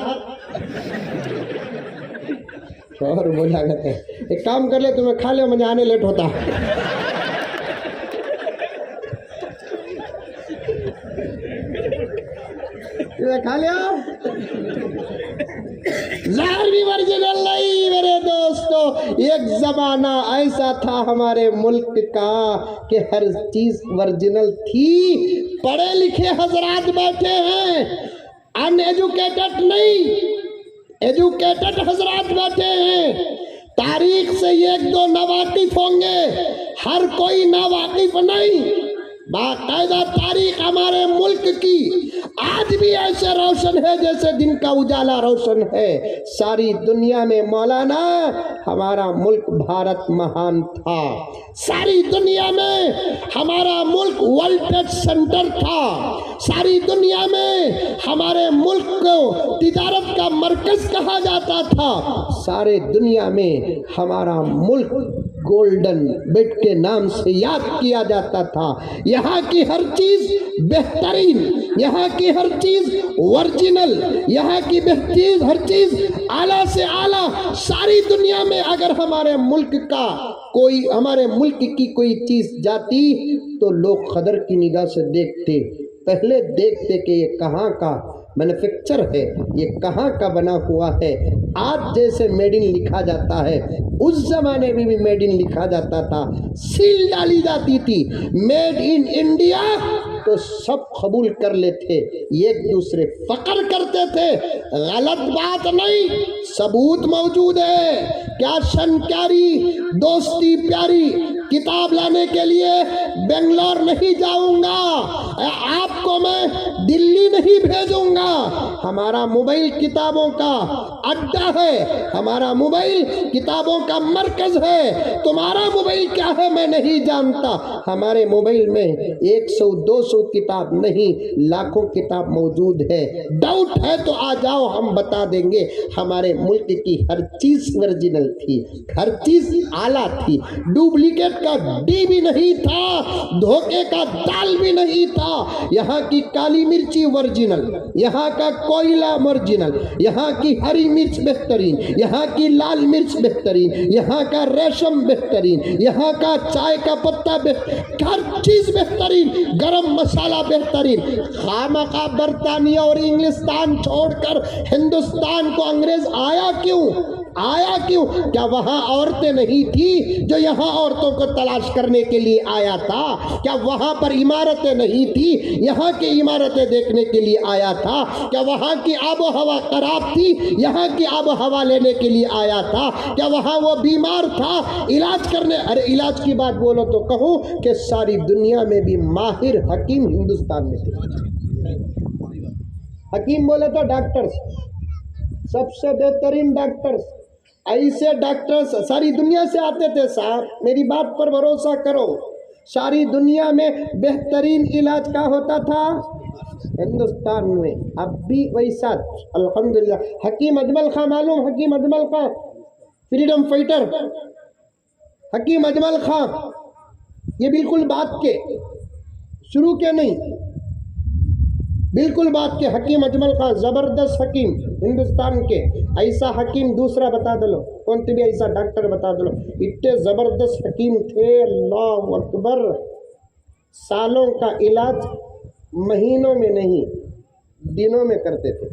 और बोला कहते एक काम कर ले, तुम्हें खा ले, मुझे आने लेट होता। खा लिया जहर भी वर्जिनल नहीं मेरे दोस्तों। एक जमाना ऐसा था हमारे मुल्क का कि हर चीज वर्जिनल थी। पढ़े लिखे हजरात बैठे हैं, अनएजुकेटेड नहीं, एजुकेटेड हजरात बैठे हैं। तारीख से 1-2 नावाकिफ होंगे, हर कोई नावाकिफ नहीं। बाकायदा तारीख हमारे मुल्क की आज भी ऐसे रोशन है जैसे दिन का उजाला रोशन है। सारी दुनिया में मौलाना हमारा मुल्क भारत महान था, सारी दुनिया में हमारा मुल्क वर्ल्ड ट्रेड सेंटर था, सारी दुनिया में हमारे मुल्क को तिजारत का मरकज कहा जाता था, सारे दुनिया में हमारा मुल्क गोल्डन बेड के नाम से याद किया जाता था। यहाँ की हर चीज बेहतरीन, यहाँ की हर चीज ओरिजिनल, यहाँ की बेहतरीन हर चीज आला से आला। सारी दुनिया में अगर हमारे मुल्क का कोई, हमारे मुल्क की कोई चीज जाती तो लोग कदर की निगाह से देखते, पहले देखते कि ये कहाँ का मैन्युफैक्चर है, ये कहाँ का बना हुआ है। आज जैसे मेड इन लिखा जाता है, उस जमाने में भी मेड इन लिखा जाता था, सील डाली जाती थी मेड इन इंडिया, तो सब कबूल कर लेते, एक दूसरे फक्र करते थे। गलत बात नहीं, सबूत मौजूद है। क्या शनकारी दोस्ती प्यारी, किताब लाने के लिए बेंगलोर नहीं जाऊंगा, आपको मैं दिल्ली नहीं भेजूंगा। हमारा मोबाइल किताबों का अड्डा है, हमारा मोबाइल किताबों का मरकज है। तुम्हारा मोबाइल क्या है मैं नहीं जानता। हमारे मोबाइल में 100-200 किताब नहीं, लाखों किताब मौजूद है। डाउट है तो आ जाओ, हम बता देंगे। हमारे मुल्क की हर चीज ओरिजिनल थी, हर चीज आला थी। डुप्लीकेट का डी भी नहीं था, धोखे का दाल भी नहीं था। यहाँ की काली मिर्ची ओरिजिनल, यहाँ का कोयला ओरिजिनल, यहाँ की हरी मिर्च बेहतरीन, यहाँ की लाल मिर्च बेहतरीन, यहाँ का रेशम बेहतरीन, यहाँ का चाय का पत्ता हर चीज बेहतरीन, गरम मसाला बेहतरीन। खामखा बरतानिया और इंग्लिस्तान छोड़कर हिंदुस्तान को अंग्रेज आया क्यों? आया क्यों? क्या वहां औरतें नहीं थी जो यहाँ औरतों को तलाश करने के लिए आया था? क्या वहां पर इमारतें नहीं थी, यहाँ की इमारतें देखने के लिए आया था? क्या वहां की आबो हवा खराब थी, यहाँ की आबो हवा लेने के लिए आया था? क्या वहां वो बीमार था, इलाज करने? अरे इलाज की बात बोलो तो कहूँ कि सारी दुनिया में भी माहिर हकीम हिंदुस्तान में थे। हकीम बोले तो डॉक्टर, सबसे बेहतरीन डॉक्टर्स, ऐसे डॉक्टर्स सारी दुनिया से आते थे साहब, मेरी बात पर भरोसा करो। सारी दुनिया में बेहतरीन इलाज का होता था हिंदुस्तान में, अब भी वैसा अल्हम्दुलिल्लाह। हकीम अजमल खां मालूम, हकीम अजमल खां फ्रीडम फाइटर, हकीम अजमल खां, ये बिल्कुल बात के शुरू के नहीं, बिल्कुल बात के हकीम अजमल खां जबरदस्त हकीम हिंदुस्तान के। ऐसा हकीम दूसरा बता दो, कौन भी ऐसा डॉक्टर बता दो, इतने जबरदस्त हकीम थे, अल्लाह अकबर। सालों का इलाज महीनों में नहीं दिनों में करते थे।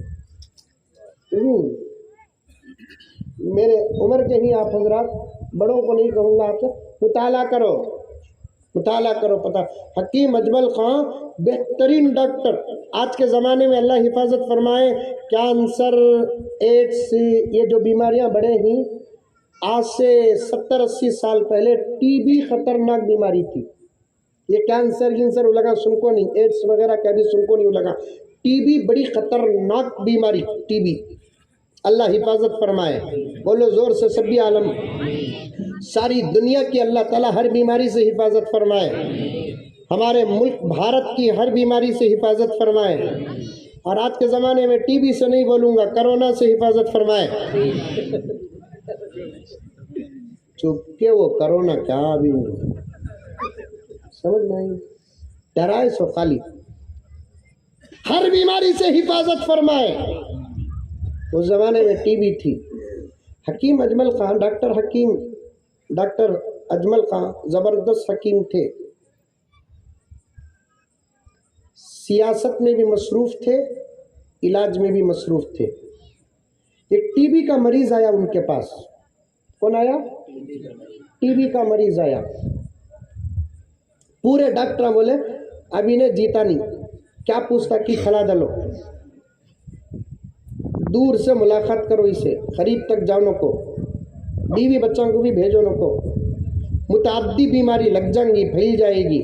मेरे उम्र के ही आप हजरात, बड़ों को नहीं कहूँगा आपसे, मुताला करो, मुताला करो, पता। हकीम अजमल खां बेहतरीन डॉक्टर। आज के ज़माने में अल्लाह हिफाजत फरमाए, कैंसर, एड्स, ये जो बीमारियां बढ़े हैं, आज से 70-80 साल पहले टीबी खतरनाक बीमारी थी। ये कैंसर लगा सुनको नहीं, एड्स वगैरह क्या भी सुनको नहीं लगा, टीबी बड़ी खतरनाक बीमारी, टीबी। अल्लाह हिफाजत फरमाए, बोलो जोर से सभी आलम, सारी दुनिया की अल्लाह ताला हर बीमारी से हिफाजत फरमाए, हमारे मुल्क भारत की हर बीमारी से हिफाजत फरमाए। और आज के ज़माने में टीबी से नहीं बोलूँगा, कोरोना से हिफाजत फरमाए। चुपके वो कोरोना क्या भी समझ नहीं, डराए सो खाली, हर बीमारी से हिफाजत फरमाए। उस जमाने में टीबी थी। हकीम अजमल खां, डॉक्टर अजमल खां जबरदस्त हकीम थे, सियासत में भी मसरूफ थे, इलाज में भी मसरूफ थे। एक टीबी का मरीज आया उनके पास। कौन आया? टीबी का मरीज आया। पूरे डॉक्टर बोले अभी ने जीता नहीं, क्या पूछता कि खिला दलो, दूर से मुलाकात करो, इसे करीब तक जाओ नको, बीवी बच्चों को भी भेजो नको, मुताद्दी बीमारी लग जाएंगी, फैल जाएगी,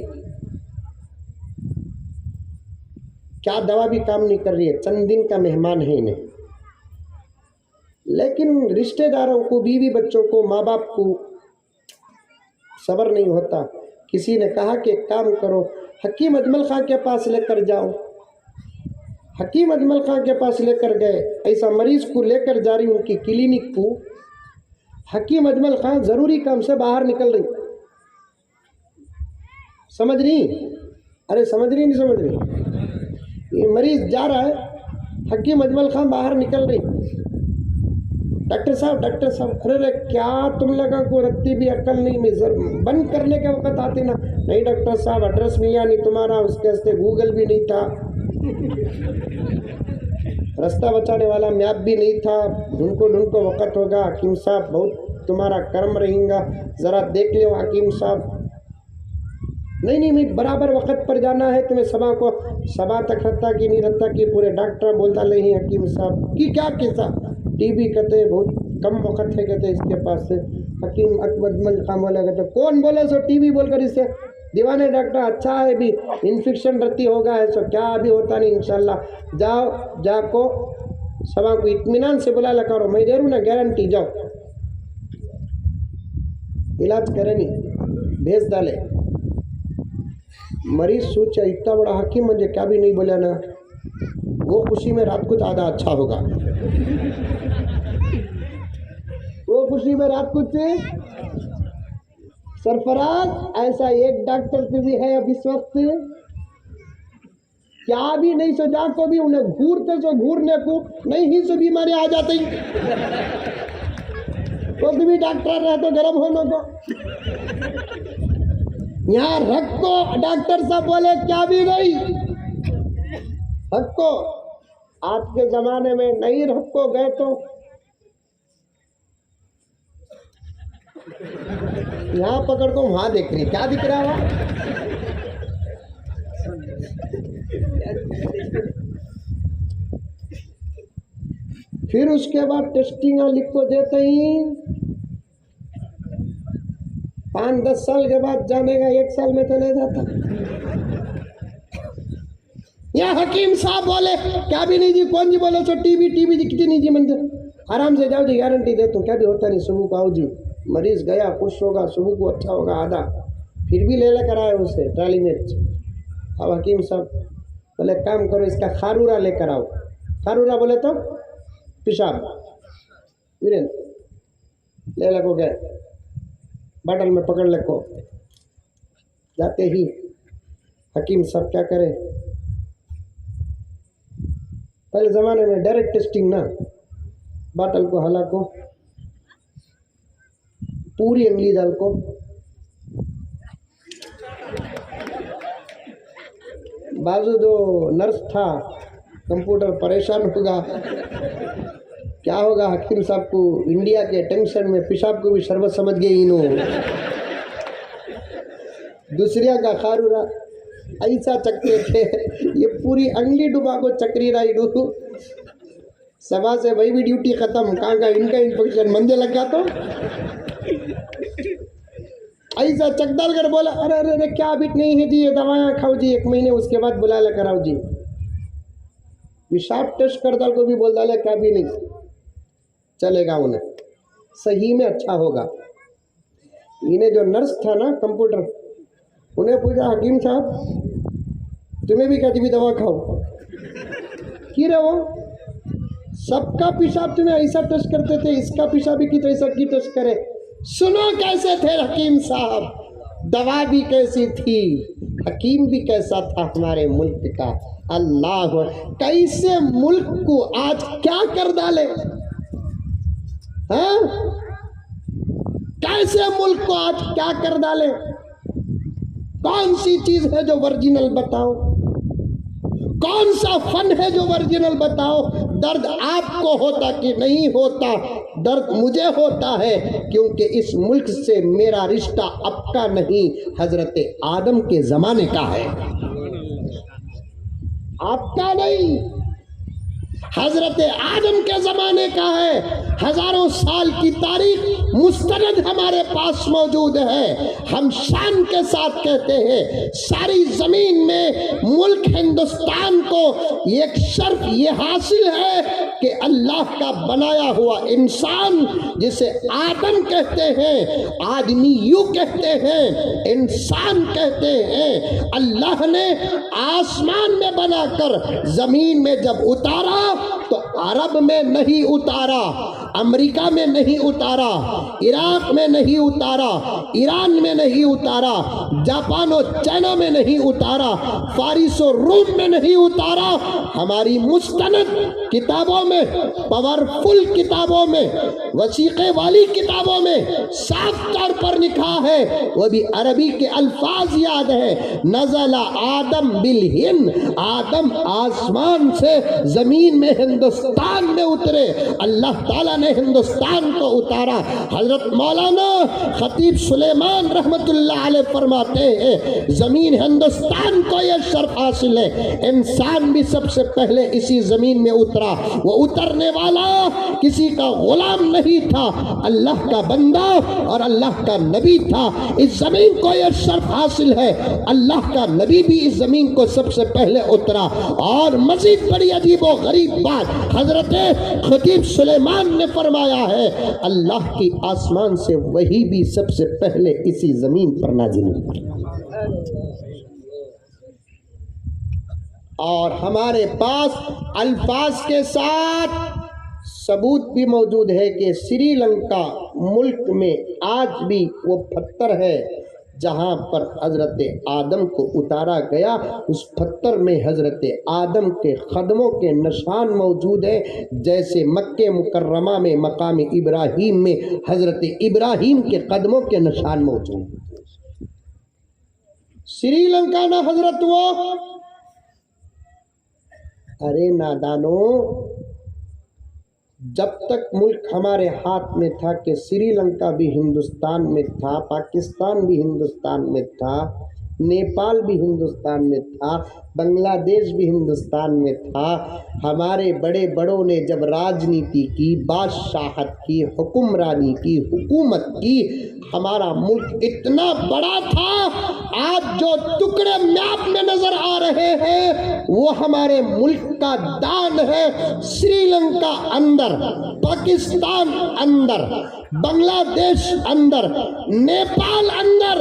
क्या दवा भी काम नहीं कर रही है, चंद दिन का मेहमान है इन्हें। लेकिन रिश्तेदारों को, बीवी बच्चों को, माँ बाप को सब्र नहीं होता। किसी ने कहा कि एक काम करो, हकीम अजमल खां के पास लेकर जाओ। हकीम अजमल खां के पास लेकर गए। ऐसा मरीज को लेकर जा रही उनकी क्लिनिक को, हकीम अजमल खां जरूरी काम से बाहर निकल रही। समझ रही? अरे समझ रही नहीं समझ रही? ये मरीज जा रहा है, हकीम अजमल खां बाहर निकल रही। डॉक्टर साहब अरे क्या तुम लगा को रत्ती भी अक्ल नहीं, मैं बंद करने के वक्त आती ना। नहीं डॉक्टर साहब, एड्रेस मिला नहीं तुम्हारा, उसके वास्ते गूगल भी नहीं था, रास्ता बचाने वाला मैप भी नहीं था, ढूंढको वक्त होगा। हकीम साहब बहुत तुम्हारा कर्म रहेगा, ज़रा देख लो हकीम साहब। नहीं मैं बराबर वक्त पर जाना है तुम्हें, सभा तक रखता कि नहीं रखता कि पूरे डॉक्टर बोलता नहीं हकीम साहब कि क्या किस्सा, टीबी कहते बहुत कम वक्त है कहते इसके पास से। हकीम अजमल खां बोला कहते कौन बोले सो टीबी बोलकर इससे दीवाने डॉक्टर, अच्छा है भी इन्फेक्शन रहती होगा है सो क्या अभी होता नहीं इंशाल्लाह, जाओ जाको सभा को इत्मीनान से बुला लगा करो, मैं दे रूँ ना गारंटी, जाओ इलाज करे नहीं भेज डाले। मरीज सोचा इतना बड़ा हकीम मुझे क्या भी नहीं बोला ना, वो खुशी में रात कुछ आधा अच्छा होगा, वो खुशी में रात कुछ। सरफराज ऐसा एक डॉक्टर भी है अब इस वक्त, क्या भी नहीं सो जा को भी उन्हें घूरते सो घूरने को नहीं ही सो बीमारी आ जाती, तो भी डॉक्टर रहे तो गर्म होने को यहाँ रखो। डॉक्टर साहब बोले क्या भी नहीं रखो, आज के जमाने में नहीं रखो गए तो यहाँ पकड़ को वहां देख रही, क्या दिख रहा है? फिर उसके बाद टेस्टिंग लिख को देते ही 5-10 साल के बाद जाने का 1 साल में चले जाता। यहाँ हकीम साहब बोले क्या भी नहीं जी, कौन जी बोले सो टीबी दिखती नहीं जी मंदिर, आराम से जाओ जी, गारंटी देता हूँ, क्या भी होता नहीं, सुबह को आओ जी, मरीज गया खुश होगा, सुबह को अच्छा होगा आधा, फिर भी ले लेकर आए उसे ट्राली मिर्च। अब हकीम साहब बोले काम करो, इसका खारूरा लेकर आओ। खारूरा बोले तो पेशाब, वीरेंद्र ले लगो गए, बटल में पकड़ लगो। जाते ही हकीम साहब क्या करे, पहले ज़माने में डायरेक्ट टेस्टिंग ना, बाटल को हला को, पूरी उंगली डाल को, बाजू जो नर्स था कंप्यूटर परेशान होगा, क्या होगा हकीम साहब को, इंडिया के टेंशन में पेशाब को भी शरबत समझ गए इन्हों। दूसरिया का खारूरा ऐसा चक्के थे, ये पूरी अंगली डुबा को चक्री रही डू, सभा से वही भी ड्यूटी खत्म, कहाँ का इनका इन्फेक्शन मंदे लगा तो ऐसा चकदाल कर बोला, अरे अरे अरे क्या अभी नहीं है जी, ये दवाएं खाओ जी 1 महीने, उसके बाद बुला ले कराओ जी। पेशाब टेस्ट कर डाल को भी बोल डाले, क्या भी नहीं चलेगा, उन्हें सही में अच्छा होगा। इन्हें जो नर्स था ना कंप्यूटर, उन्हें पूछा हकीम साहब तुम्हें भी कहती भी दवा खाओ, की रहो सबका पेशाब तुम्हें ऐसा टेस्ट करते थे, इसका पेशाब भी की तो ऐसा की टेस्ट करे। सुनो कैसे थे हकीम साहब, दवा भी कैसी थी, हकीम भी कैसा था हमारे मुल्क का। अल्लाह, कैसे मुल्क को आज क्या कर डाले, हाँ? कैसे मुल्क को आज क्या कर डाले, कौन सी चीज है जो ओरिजिनल बताओ, कौन सा फन है जो ओरिजिनल बताओ। दर्द आपको होता कि नहीं होता, दर्द मुझे होता है, क्योंकि इस मुल्क से मेरा रिश्ता अब का नहीं, हजरत आदम के जमाने का है, आपका नहीं, हजरत आदम के जमाने का है। हजारों साल की तारीख मुस्तनद हमारे पास मौजूद है। हम शान के साथ कहते हैं, सारी जमीन में मुल्क हिंदुस्तान को एक शर्फ ये हासिल है कि अल्लाह का बनाया हुआ इंसान, जिसे आदम कहते हैं, आदमी यूं कहते हैं, इंसान कहते हैं, अल्लाह ने आसमान में बनाकर जमीन में जब उतारा तो अरब में नहीं उतारा, अमेरिका में नहीं उतारा, इराक में नहीं उतारा, ईरान में नहीं उतारा, जापान और चाइना में नहीं उतारा, फारिस और रूम में नहीं उतारा, हमारी मुस्तनद किताबों में, पावरफुल किताबों में, वसीक़े वाली किताबों में साफ तौर पर लिखा है, वो भी अरबी के अल्फाज याद है, नज़ला आदम बिल हिंद, आदम आसमान से जमीन में हिंदुस्तान में उतरे, अल्लाह ताला ने हिंदुस्तान को उतारा। हजरत मौलाना खतीब सुलेमान रहमतुल्लाह अलैह फरमाते हैं, जमीन हिंदुस्तान को यह शर्फ हासिल है, इंसान भी सबसे पहले इसी जमीन में उतरा, वो उतरने वाला किसी का गुलाम नहीं था, अल्लाह का बंदा और अल्लाह का नबी था। इस जमीन को यह शर्फ हासिल है, अल्लाह का नबी भी इस जमीन को सबसे पहले उतरा। और मजीद बड़ी अजीब व गरीब बात हजरत खतीब सुलेमान ने फरमाया है, अल्लाह की आसमान से वही भी सबसे पहले इसी जमीन पर नाजिल हुई। और हमारे पास अल्फाज के साथ सबूत भी मौजूद है कि श्रीलंका मुल्क में आज भी वो पत्थर है जहाँ पर हजरत आदम को उतारा गया, उस पत्थर में हजरत आदम के कदमों के निशान मौजूद है, जैसे मक्के मुकर्रमा में मकाम इब्राहीम में हजरत इब्राहीम के कदमों के निशान मौजूद है। श्रीलंका ना हजरत वो, अरे नादानो, जब तक मुल्क हमारे हाथ में था कि श्रीलंका भी हिंदुस्तान में था, पाकिस्तान भी हिंदुस्तान में था, नेपाल भी हिंदुस्तान में था, बांग्लादेश भी हिंदुस्तान में था। हमारे बड़े बड़ों ने जब राजनीति की, बादशाहत की, हुक्मरानी की, हुकूमत की, हमारा मुल्क इतना बड़ा था, आज जो टुकड़े मैप में नजर आ रहे हैं वो हमारे मुल्क का दान है। श्रीलंका अंदर, पाकिस्तान अंदर, बांग्लादेश अंदर, नेपाल अंदर,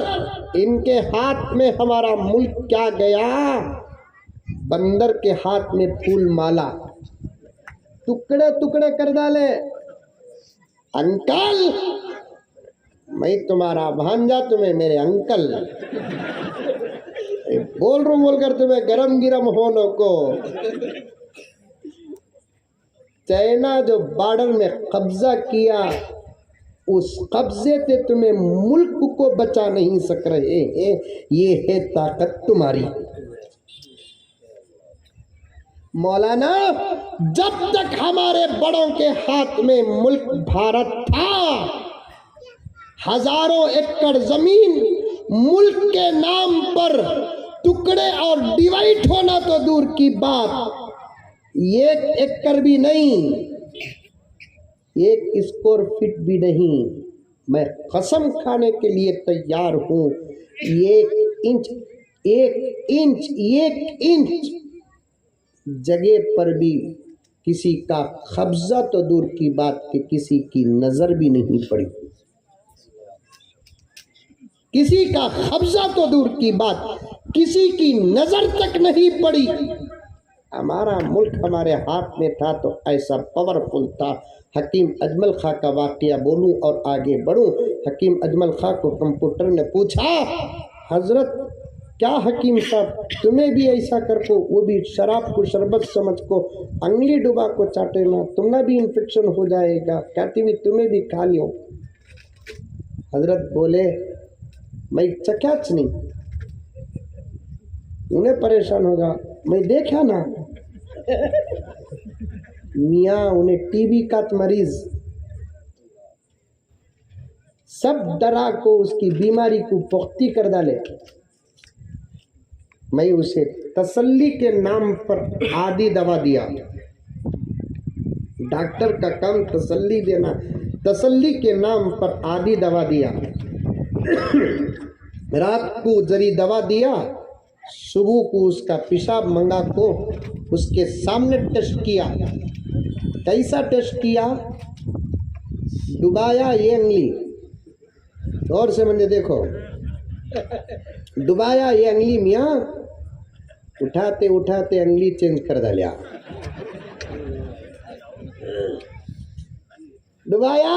इनके हाथ में हमारा मुल्क क्या गया? बंदर के हाथ में फूल माला, टुकड़े टुकड़े कर डाले। अंकल, मैं तुम्हारा भांजा, तुम्हें मेरे अंकल बोल रहा हूं, बोलकर तुम्हें गरम गिरम होने को। चाइना जो बॉर्डर में कब्जा किया, उस कब्जे से तुम्हें मुल्क को बचा नहीं सक रहे हैं। ये है ताकत तुम्हारी। मौलाना, जब तक हमारे बड़ों के हाथ में मुल्क भारत था, हजारों एकड़ जमीन मुल्क के नाम पर टुकड़े और डिवाइड होना तो दूर की बात, 1 एकड़ भी नहीं, 1 स्क्वायर फीट भी नहीं, मैं कसम खाने के लिए तैयार हूं, 1 इंच जगह पर भी किसी का कब्जा तो दूर की बात कि किसी की नजर भी नहीं पड़ी। किसी का कब्जा तो दूर की बात, किसी की नजर तक नहीं पड़ी। हमारा मुल्क हमारे हाथ में था तो ऐसा पावरफुल था। हकीम अजमल खां का वाकया बोलूं और आगे बढ़ूं। हकीम अजमल खां को कंप्यूटर ने पूछा, हजरत क्या हकीम साहब, तुम्हें भी ऐसा कर को, वो भी शराब को शरबत समझ को, अंगली डुबा को चाटे ना, तुम्हें भी इन्फेक्शन हो जाएगा, कहती हुई तुम्हें भी खा लियो। हजरत बोले, मैं चक्याच नहीं, उन्हें परेशान होगा, मैं देखा ना मियाँ, उन्हें टीबी का मरीज सब डरा को उसकी बीमारी को पुख्ती कर डाले। मैं उसे तसल्ली के नाम पर आधी दवा दिया। डॉक्टर का काम तसल्ली देना, तसल्ली के नाम पर आधी दवा दिया। रात को जरी दवा दिया, सुबह को उसका पेशाब मंगा को उसके सामने टेस्ट किया। कैसा टेस्ट किया? डुबाया ये अंगली, और से मुझे देखो, डुबाया ये अंगली मियाँ, उठाते उठाते अंगली चेंज कर डालिया। डुबाया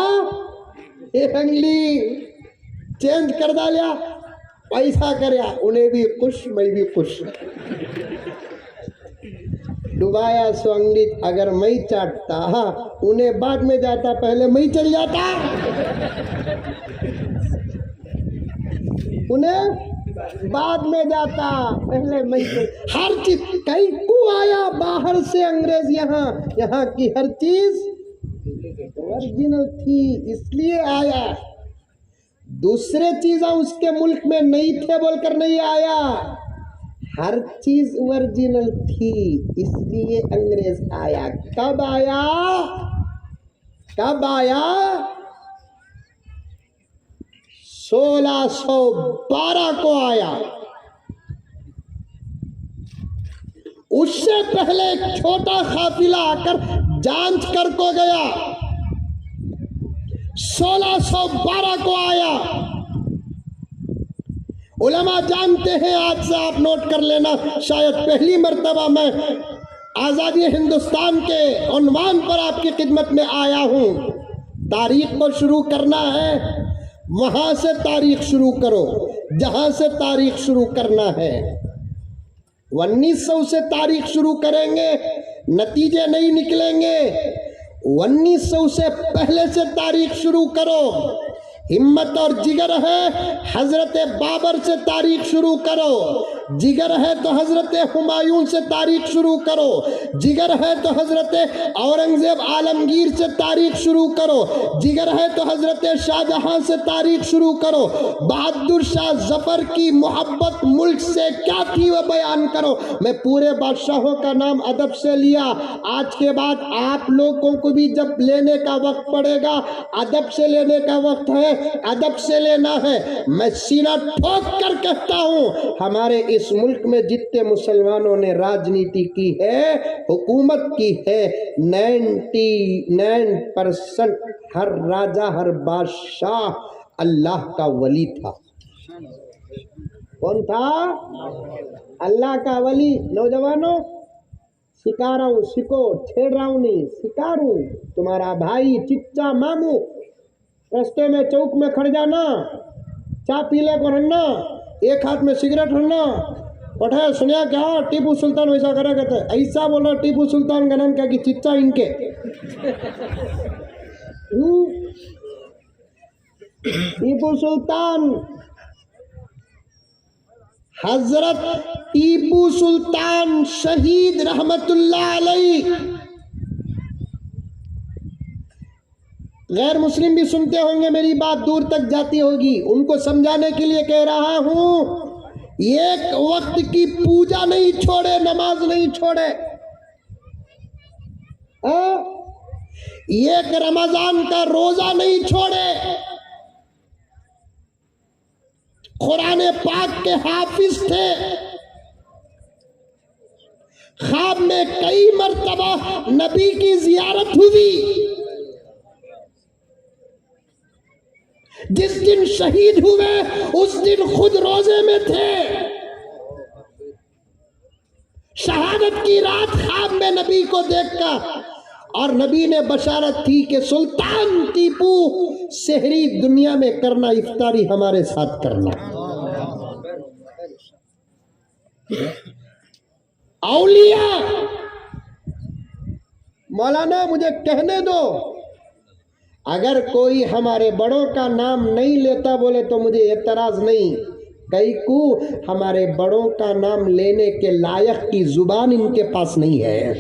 ये अंगली चेंज कर डालिया, पैसा करया, उन्हें भी खुश, मैं भी खुश। डुबाया सो अंगली अगर मैं चाटता, उन्हें बाद में जाता, पहले मैं चल जाता। उन्हें बाद में जाता, पहले मैं। हर चीज कहीं को आया बाहर से अंग्रेज, यहाँ की हर चीज ओरिजिनल थी, इसलिए आया। दूसरे चीजें उसके मुल्क में नहीं थे बोलकर नहीं आया, हर चीज ओरिजिनल थी, इसलिए अंग्रेज आया। कब आया? कब आया? 1612 को आया। उससे पहले एक छोटा काफिला आकर जांच कर को गया, 1612 को आया। उलमा जानते हैं, आज से आप नोट कर लेना, शायद पहली मर्तबा मैं आज़ादी हिंदुस्तान के उन्वान पर आपकी खिदमत में आया हूं। तारीख को शुरू करना है, वहां से तारीख शुरू करो जहां से तारीख शुरू करना है। 1900 से तारीख शुरू करेंगे, नतीजे नहीं निकलेंगे। 1900 से पहले से तारीख शुरू करो। हिम्मत और जिगर है, हजरत बाबर से तारीख शुरू करो। जिगर है तो हजरत हुमायूं से तारीख शुरू करो। जिगर है तो हजरत औरंगजेब आलमगीर से तारीख शुरू करो। जिगर है तो हजरत शाहजहां से तारीख शुरू करो। बहादुर शाह जफर की मोहब्बत मुल्क से क्या थी वह बयान करो। मैं पूरे बादशाहों का नाम अदब से लिया। आज के बाद आप लोगों को भी जब लेने का वक्त पड़ेगा, अदब से लेने का वक्त है, अदब से लेना है। मैं सीना ठोक कर कहता हूं, हमारे इस मुल्क में जितने मुसलमानों ने राजनीति की है, हुकूमत की है, 99% हर राजा हर बादशाह अल्लाह का वली था। कौन था? अल्लाह का वली। नौजवानों, सिखा रहा हूँ, सीखो, छेड़ रहा हूँ नहीं, सिखा रहा हूँ। तुम्हारा भाई, चिच्चा, मामू रास्ते में चौक में खड़ जाना, चाय पीले को रहना, एक हाथ में सिगरेट रहना, पढ़े सुनिया क्या टीपू सुल्तान वैसा करा करते, ऐसा बोला टीपू सुल्तान का नाम क्या कि चिच्चा इनके। टीपू सुल्तान, हजरत टीपू सुल्तान शहीद रहमतुल्लाह अलैह। गैर मुस्लिम भी सुनते होंगे, मेरी बात दूर तक जाती होगी, उनको समझाने के लिए कह रहा हूं। एक वक्त की पूजा नहीं छोड़े, नमाज नहीं छोड़े, एक रमजान का रोजा नहीं छोड़े, कुरान पाक के हाफिज थे। ख्वाब में कई मर्तबा नबी की जियारत हुई। जिस दिन शहीद हुए उस दिन खुद रोजे में थे। शहादत की रात ख्वाब में नबी को देखकर, और नबी ने बशारत थी कि सुल्तान टीपू सहरी दुनिया में करना, इफ्तारी हमारे साथ करना। औलिया, मौलाना मुझे कहने दो, अगर कोई हमारे बड़ों का नाम नहीं लेता बोले तो मुझे एतराज नहीं। कई को हमारे बड़ों का नाम लेने के लायक की जुबान इनके पास नहीं है।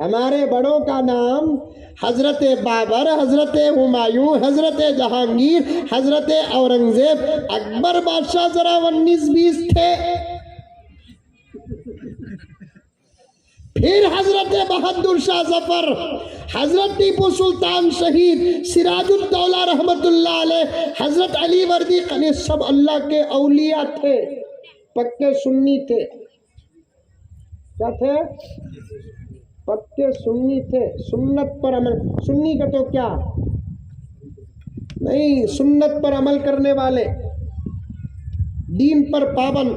हमारे बड़ों का नाम हजरत बाबर, हजरत हुमायूं, हजरत जहांगीर, हजरत औरंगजेब, अकबर बादशाह जरा 19-20 थे, फिर हजरत बहादुर शाह जफर, हजरत टीपू सुल्तान शहीद, सिराजुद्दौला रहमतुल्लाह अलैह, हजरत अली वर्दी, ये सब अल्लाह के औलिया थे, पक्के सुन्नी थे। क्या थे? पक्के सुन्नी थे, सुन्नत पर अमल। सुन्नी का तो क्या नहीं, सुन्नत पर अमल करने वाले, दीन पर पाबंद।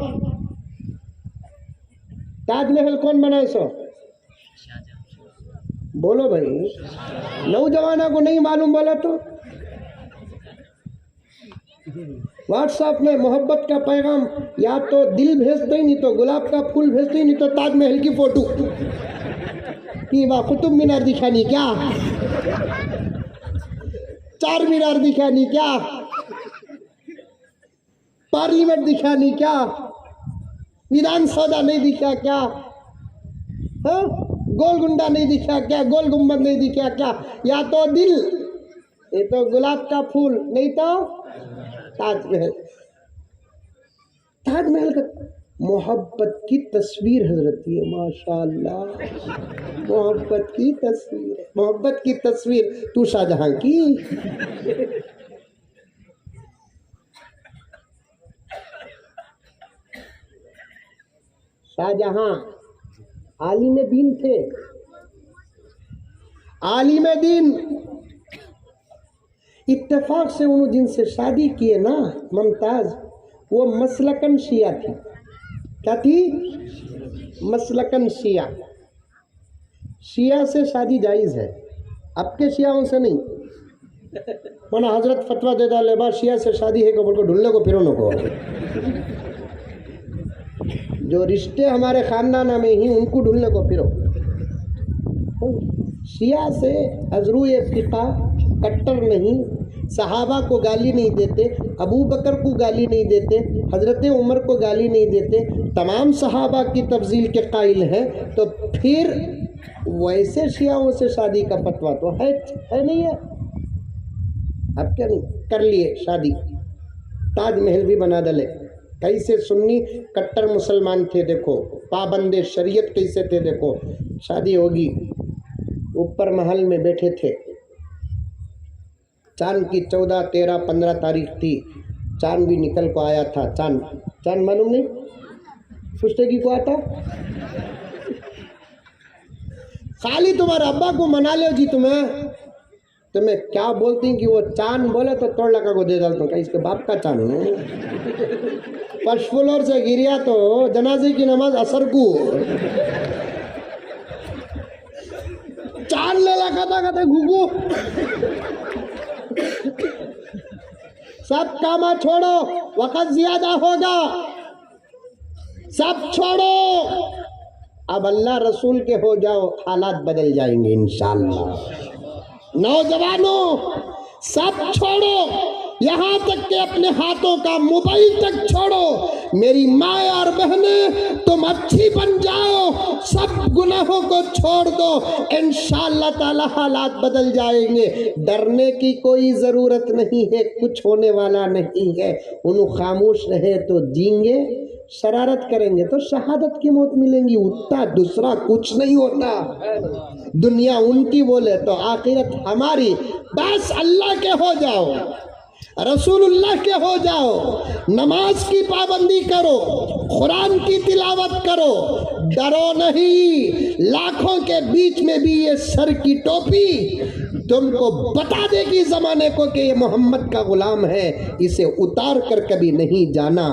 ताजमहल कौन बनाए सो? बोलो भाई, नौजवानों को नहीं मालूम बोला तो। व्हाट्सएप में मोहब्बत का पैगाम या तो दिल भेजते ही, नहीं तो गुलाब का फूल भेजते ही, नहीं तो ताजमहल की फोटो कि वाह कुतुब मीनार दिखानी क्या, चार मीनार दिखानी क्या, पार्लियामेंट दिखानी क्या, विधानसभा नहीं दिखा क्या, गोलगुंडा नहीं दिखा क्या, गोल गुम्बद नहीं दिखा क्या, या तो दिल, ये तो गुलाब का फूल, नहीं तो ताजमहल। ताजमहल का मोहब्बत की तस्वीर हजरत है, माशाअल्लाह, मोहब्बत की तस्वीर, मोहब्बत की तस्वीर। तू शाहजहां की शाहजहां आलिम दीन थे, आलिम दीन। इत्तेफाक से उन्होंने जिनसे शादी किए ना मुमताज, वो मसलकन शिया थी। क्या थी? मसलकन शिया। शिया से शादी जायज़ है, आपके शियाओं से नहीं। मना हजरत फतवा दे डाले बा शिया से शादी है कबूल को ढूंढने को फिरो को। जो रिश्ते हमारे खानदान में ही उनको ढूंढने को फिरो। शिया से अजरूए फिका, कट्टर नहीं, सहाबा को गाली नहीं देते, अबू बकर को गाली नहीं देते, हजरत उमर को गाली नहीं देते, तमाम सहाबा की तफजील के कायल हैं, तो फिर वैसे शियाओं से शादी का फतवा तो है नहीं है। अब क्या नहीं कर लिए शादी, ताजमहल भी बना डाले। कैसे सुन्नी कट्टर मुसलमान थे देखो, पाबंदे शरीयत कैसे थे देखो। शादी होगी, ऊपर महल में बैठे थे, चांद की 14, 13, 15 तारीख थी। चांद भी निकल को आया था। चांद चांद मालूम नहीं, फुश्तगी को आता। खाली तुम्हारे अब्बा को मना लो जी, तुम्हें क्या बोलती कि वो चांद बोले तो तोड़ लगा को दे डालता हूँ, इसके बाप का चांद है। फर्स्ट फ्लोर से गिरिया तो जनाजे की नमाज असर को चांद ले लगा था घुगू। सब कामा छोड़ो, वक्त ज्यादा होगा, सब छोड़ो, अब अल्लाह रसूल के हो जाओ, हालात बदल जाएंगे इंशाअल्लाह। नौजवानों सब छोड़ो, यहाँ तक के अपने हाथों का मोबाइल तक छोड़ो। मेरी माँ और बहनें, तुम अच्छी बन जाओ, सब गुनाहों को छोड़ दो, इंशाअल्लाह ताला हालात बदल जाएंगे। डरने की कोई ज़रूरत नहीं है, कुछ होने वाला नहीं है। उन्हें खामोश रहे तो जीएंगे, शरारत करेंगे तो शहादत की मौत मिलेंगी, उतना दूसरा कुछ नहीं होता। दुनिया उनकी बोले तो आखिरत हमारी। बस अल्लाह के हो जाओ, रसूलुल्लाह के हो जाओ, नमाज की पाबंदी करो, कुरान की तिलावत करो, डरो नहीं। लाखों के बीच में भी ये सर की टोपी तुमको बता देगी जमाने को कि ये मोहम्मद का गुलाम है, इसे उतार कर कभी नहीं जाना।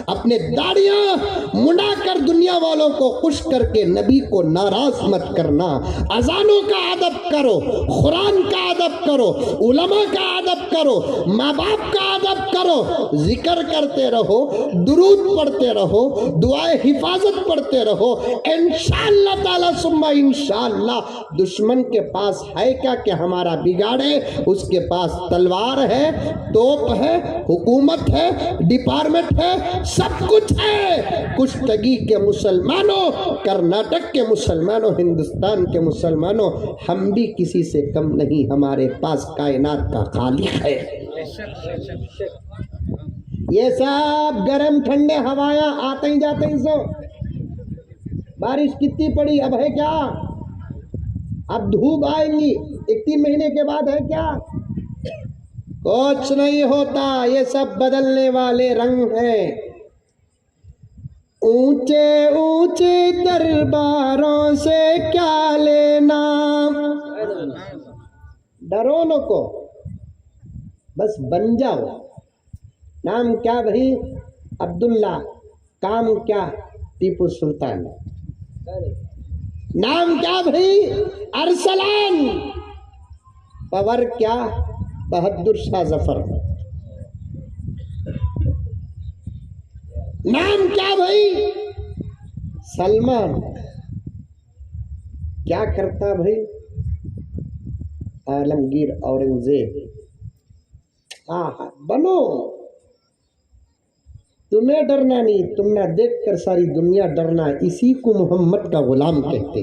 अपने दाढ़ियां मुंडा कर दुनिया वालों को खुश करके नबी को नाराज मत करना। अजानों का अदब करो, कुरान का अदब करो, उलमा का अदब करो, माँ बाप का अदब करो, जिक्र करते रहो, दुरूद पढ़ते रहो, दुआए हिफाजत पढ़ते रहो। इंशाअल्लाह ताला सुम्मा इंशाअल्लाह दुश्मन के पास है क्या कि हमारा बिगाड़े? उसके पास तलवार है, तोप है, हुकूमत है, डिपार्टमेंट है, सब कुछ है। कुश्तगी के मुसलमानों, कर्नाटक के मुसलमानों, हिंदुस्तान के मुसलमानों, हम भी किसी से कम नहीं, हमारे पास कायनात का खालिक है। ये सब गरम ठंडे हवायां आते ही जाते ही सो। बारिश कितनी पड़ी, अब है क्या? अब धूप आएंगी, 1-3 महीने के बाद है क्या? कुछ नहीं होता, ये सब बदलने वाले रंग हैं। ऊंचे ऊंचे दरबारों से क्या लेना, डरो न को, बस बन जाओ। नाम क्या भाई? अब्दुल्ला। काम क्या? टीपू सुल्तान। नाम क्या भाई? अरसलान। पावर क्या? बहादुर शाह जफर। नाम क्या भाई? सलमान। क्या करता भाई? आलमगीर औरंगजेब। हाँ, बनो। तुम्हें डरना नहीं, तुमने देखकर सारी दुनिया डरना। इसी को मोहम्मद का गुलाम कहते।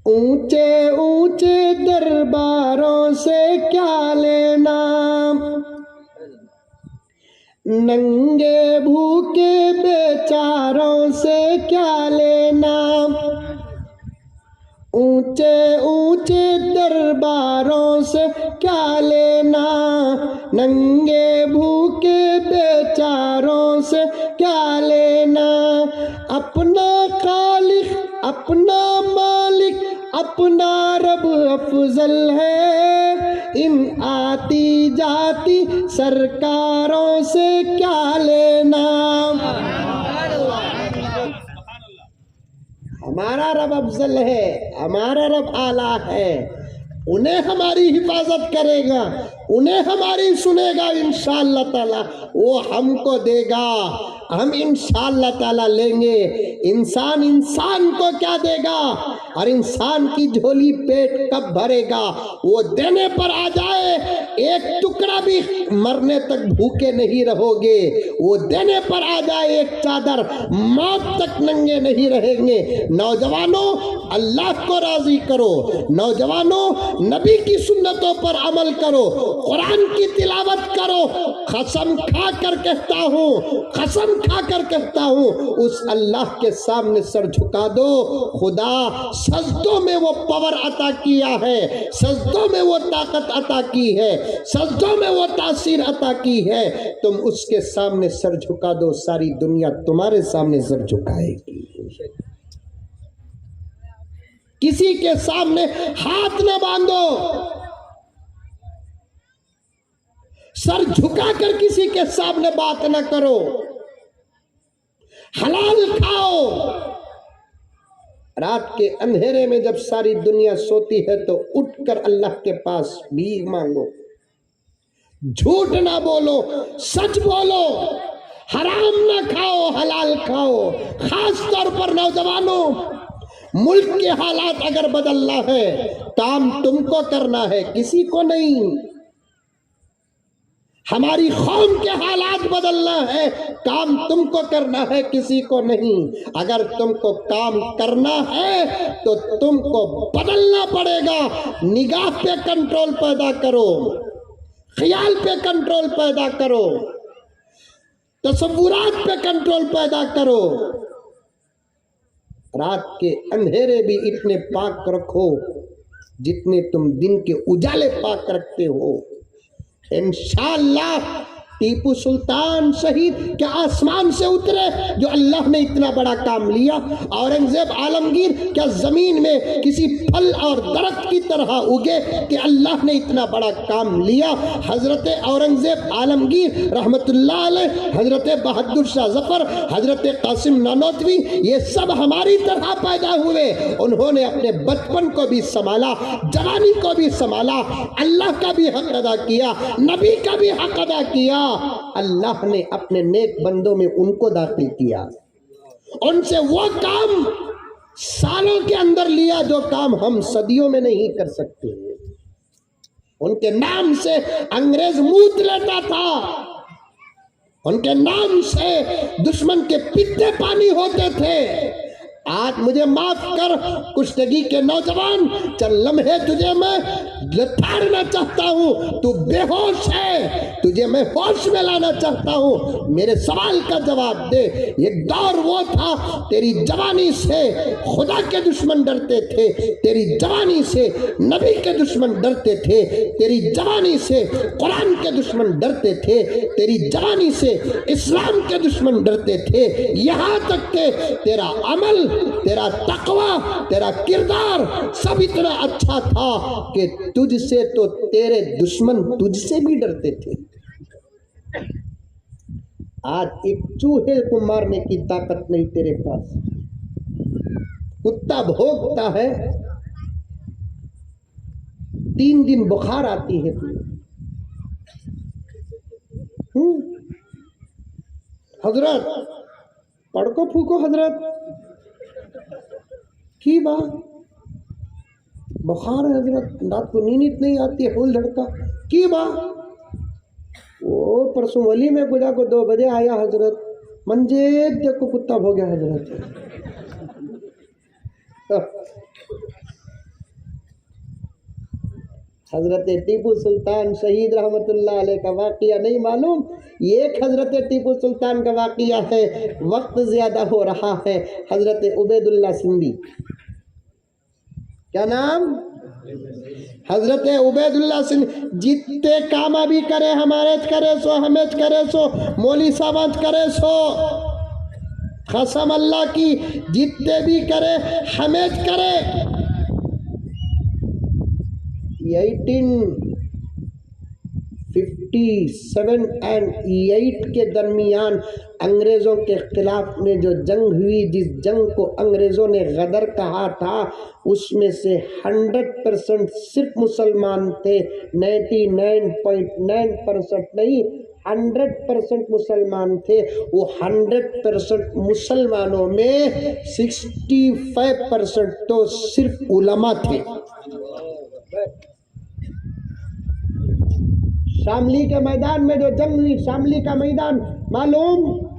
ऊंचे ऊंचे दरबारों से क्या लेना, नंगे भूखे बेचारों से क्या लेना। ऊंचे ऊंचे दरबारों से क्या लेना, नंगे भूखे बेचारों से क्या लेना। अपना खालिक, अपना मालिक, अपना रब अफजल है। इन आती जाती सरकारों से क्या लेना। हमारा रब अफजल है, हमारा रब आला है, उन्हें हमारी हिफाजत करेगा, उन्हें हमारी सुनेगा इंशाअल्लाह ताला, वो हमको देगा, हम इंशाअल्लाह ताला लेंगे। इंसान इंसान को क्या देगा और इंसान की झोली पेट कब भरेगा? वो देने पर आ जाए, एक टुकड़ा भी मरने तक भूखे नहीं रहोगे। वो देने पर आ जाए, एक चादर, मौत तक नंगे नहीं रहेंगे। नौजवानों, अल्लाह को राजी करो। नौजवानों, नबी की सुन्नतों पर अमल करो, कुरान की तिलावत करो। कसम खा कर कहता हूँ, कसम खा कर कहता हूँ, उस अल्लाह के सामने सर झुका दो। खुदा सजदों में वो पावर अता किया है, सजदों में वो ताकत अता की है, सजदों में वो तासीर अता की है। तुम उसके सामने सर झुका दो, सारी दुनिया तुम्हारे सामने सर झुकाएगी। किसी के सामने हाथ न बांधो, सर झुकाकर किसी के सामने बात न करो, हलाल खाओ। रात के अंधेरे में जब सारी दुनिया सोती है तो उठकर अल्लाह के पास भीख मांगो, झूठ ना बोलो, सच बोलो, हराम ना खाओ, हलाल खाओ। खास तौर पर नौजवानों, मुल्क के हालात अगर बदलना है, काम तुमको करना है, किसी को नहीं। हमारी कौम के हालात बदलना है, काम तुमको करना है, किसी को नहीं। अगर तुमको काम करना है तो तुमको बदलना पड़ेगा। निगाह पे कंट्रोल पैदा करो, ख्याल पे कंट्रोल पैदा करो, तसव्वुरात पे कंट्रोल पैदा करो। रात के अंधेरे भी इतने पाक रखो जितने तुम दिन के उजाले पाक रखते हो। इंशाअल्लाह टीपू सुल्तान शहीद क्या आसमान से उतरे जो अल्लाह ने इतना बड़ा काम लिया? औरंगजेब आलमगीर क्या जमीन में किसी फल और दरख्त की तरह उगे कि अल्लाह ने इतना बड़ा काम लिया? हजरत औरंगजेब आलमगीर रहमतुल्लाह अलैह, हजरत बहादुर शाह जफर, हजरत कासिम नानोतवी, ये सब हमारी तरह पैदा हुए। उन्होंने अपने बचपन को भी संभाला, जवानी को भी संभाला, अल्लाह का भी हक अदा किया, नबी का भी हक अदा किया। अल्लाह ने अपने नेक बंदों में उनको दाखिल किया, उनसे वो काम सालों के अंदर लिया जो काम हम सदियों में नहीं कर सकते। उनके नाम से अंग्रेज मूत लेता था, उनके नाम से दुश्मन के पित्ते पानी होते थे। आज मुझे माफ कर कुश्तगी के नौजवान, चल लम्हे तुझे मैं लताड़ना चाहता हूँ, तू बेहोश है, तुझे मैं होश में लाना चाहता हूँ। मेरे सवाल का जवाब दे। एक दौर वो था, तेरी जवानी से खुदा के दुश्मन डरते थे, तेरी जवानी से नबी के दुश्मन डरते थे, तेरी जवानी से कुरान के दुश्मन डरते थे, तेरी जवानी से इस्लाम के दुश्मन डरते थे। यहाँ तक के तेरा अमल, तेरा तकवा, तेरा किरदार सब इतना अच्छा था कि तुझसे तो तेरे दुश्मन तुझसे भी डरते थे। आज एक चूहे को मारने की ताकत नहीं तेरे पास। कुत्ता भौंकता है, 3 दिन बुखार आती है तुम्हें। हजरत पड़को फूको, हजरत की बात बुखार है हजरत, रात को नींद नहीं आती है, फूल झड़का की बात। वो परसों वली में गुजा को 2 बजे आया हजरत, मंजे देखो कुत्ता हो गया हजरत। हजरत टीपू सुल्तान शहीद रहमतुल्लाह अलैह का वाक़िया नहीं मालूम? एक हजरत टीपू सुल्तान का वाक़िया है, वक्त ज़्यादा हो रहा है। हजरत उबैदुल्लाह सिंधी, क्या नाम? हजरत उबैदुल्लाह सिंधी, जितने काम भी करे हमारे करे सो, हमें करे सो, मौली साहब करे सो, कसम अल्लाह की, जितने भी करे हमें करे। 1857 और 8 के दरमियान अंग्रेज़ों के खिलाफ में जो जंग हुई, जिस जंग को अंग्रेज़ों ने गदर कहा था, उसमें से 100% सिर्फ मुसलमान थे। 99.9% नहीं, 100% मुसलमान थे। वो 100% मुसलमानों में 65% तो सिर्फ उलमा थे। शामली के मैदान में जो जंग हुई, शामली का मैदान मालूम?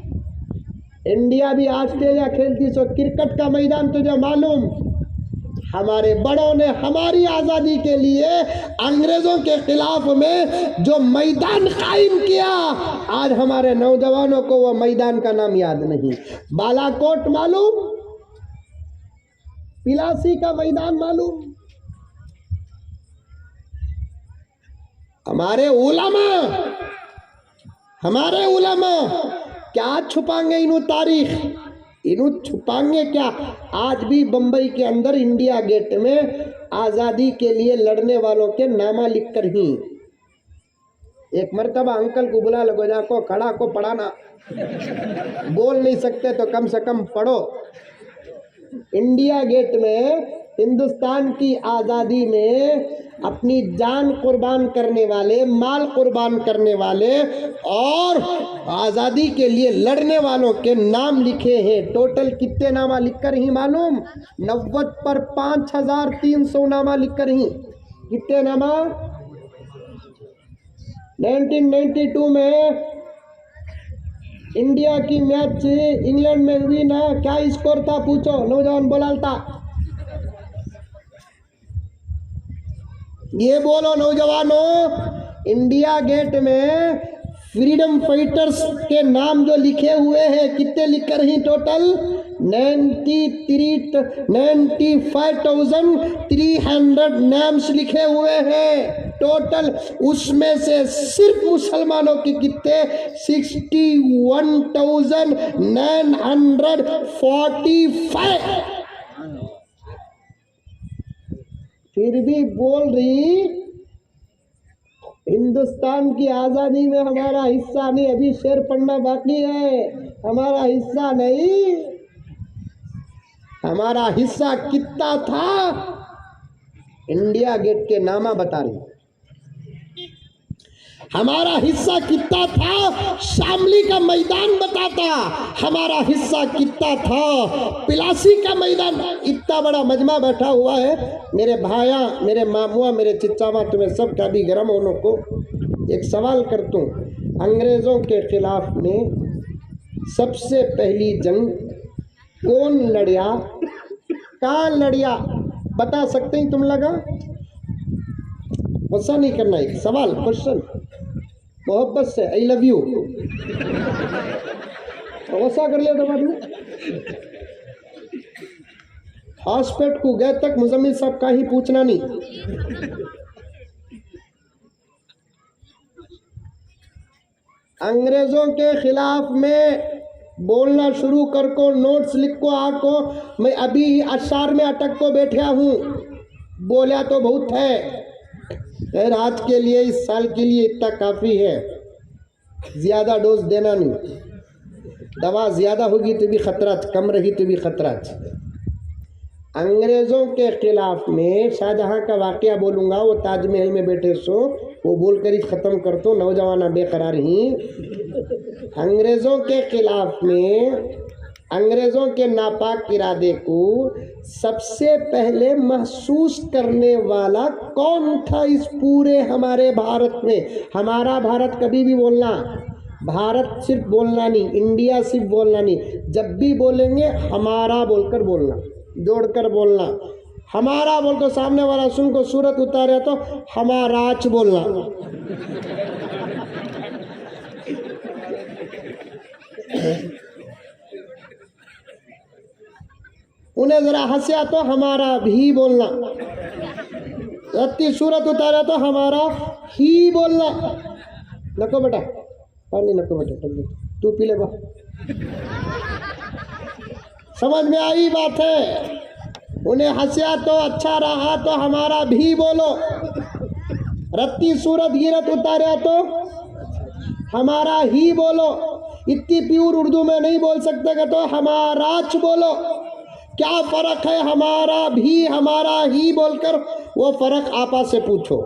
इंडिया भी ऑस्ट्रेलिया खेलती सो, क्रिकेट का मैदान तुझे मालूम? हमारे बड़ों ने हमारी आज़ादी के लिए अंग्रेज़ों के खिलाफ में जो मैदान कायम किया, आज हमारे नौजवानों को वो मैदान का नाम याद नहीं। बालाकोट मालूम? पिलासी का मैदान मालूम? हमारे उलमा क्या छुपाएंगे इन्हों तारीख, इन्हों छुपाएंगे क्या? आज भी बंबई के अंदर इंडिया गेट में आज़ादी के लिए लड़ने वालों के नामा लिखकर ही, एक मर्तबा अंकल को बुला लो, जाको खड़ा को पढ़ाना, बोल नहीं सकते तो कम से कम पढ़ो। इंडिया गेट में हिंदुस्तान की आज़ादी में अपनी जान कुर्बान करने वाले, माल कुर्बान करने वाले और आज़ादी के लिए लड़ने वालों के नाम लिखे हैं। टोटल कितने नामा लिखकर ही मालूम? 90 पर 5300 नामा लिखकर ही। कितने नामा? 1992 में इंडिया की मैच इंग्लैंड में हुई ना, क्या स्कोर था पूछो, नौजवान बोलाता, ये बोलो नौजवानों। इंडिया गेट में फ्रीडम फाइटर्स के नाम जो लिखे हुए हैं, कितने लिखकर ही? टोटल 95,300 नाम्स लिखे हुए हैं टोटल। उसमें से सिर्फ मुसलमानों की कितने? 61,945। फिर भी बोल रही हिंदुस्तान की आज़ादी में हमारा हिस्सा नहीं। अभी शेर पढ़ना बाकी है, हमारा हिस्सा नहीं। हमारा हिस्सा कितना था? इंडिया गेट के नामा बता रही, हमारा हिस्सा कितना था? शामली का मैदान बताता हमारा हिस्सा कितना था। पिलासी का मैदान, इतना बड़ा मजमा बैठा हुआ है। मेरे भाया, मेरे मामुआ, मेरे चिच्चावा, तुम्हें सब का भी गर्म होने को एक सवाल करता हूँ। अंग्रेज़ों के खिलाफ में सबसे पहली जंग कौन लड़िया, कहाँ लड़िया, बता सकते हैं तुम लगा? गुस्सा नहीं करना, एक सवाल, क्वेश्चन, मोहब्बत से, आई लव यू। गुस्सा कर लिया दबा दूँ। हॉस्पिटल को गए तक मुजम्मिल साहब का ही पूछना नहीं। अंग्रेजों के खिलाफ में बोलना शुरू कर को, नोट्स लिख को आको। मैं अभी अशार में अटक को बैठा हूँ, बोला तो बहुत है, खैर आज के लिए, इस साल के लिए इतना काफ़ी है। ज़्यादा डोज देना नहीं, दवा ज़्यादा होगी तो भी खतरा, कम रही तो भी खतरा। अंग्रेज़ों के खिलाफ में शाहजहां का वाक़या बोलूँगा, वो ताजमहल में बैठे सो, वो बोलकर ही ख़त्म कर तो, नौजवाना बेकरार ही। अंग्रेज़ों के खिलाफ में, अंग्रेज़ों के नापाक इरादे को सबसे पहले महसूस करने वाला कौन था इस पूरे हमारे भारत में? हमारा भारत कभी भी बोलना, भारत सिर्फ बोलना नहीं, इंडिया सिर्फ बोलना नहीं, जब भी बोलेंगे हमारा बोलकर बोलना, जोड़कर बोलना। हमारा बोल तो सामने वाला सुन को सूरत उतारे तो हमाराच बोलना। उन्हें जरा हंसा तो हमारा भी बोलना, रत्ती सूरत उतारा तो हमारा ही बोलना। नको बेटा पानी, नको बेटा तू पी ले बा। समझ में आई बात है? उन्हें हंसा तो अच्छा रहा तो हमारा भी बोलो, रत्ती सूरत गिरत उतारा तो हमारा ही बोलो। इतनी प्योर उर्दू में नहीं बोल सकते तो हमाराच बोलो। क्या फ़र्क है हमारा भी, हमारा ही बोलकर? वो फ़र्क आपा से पूछो।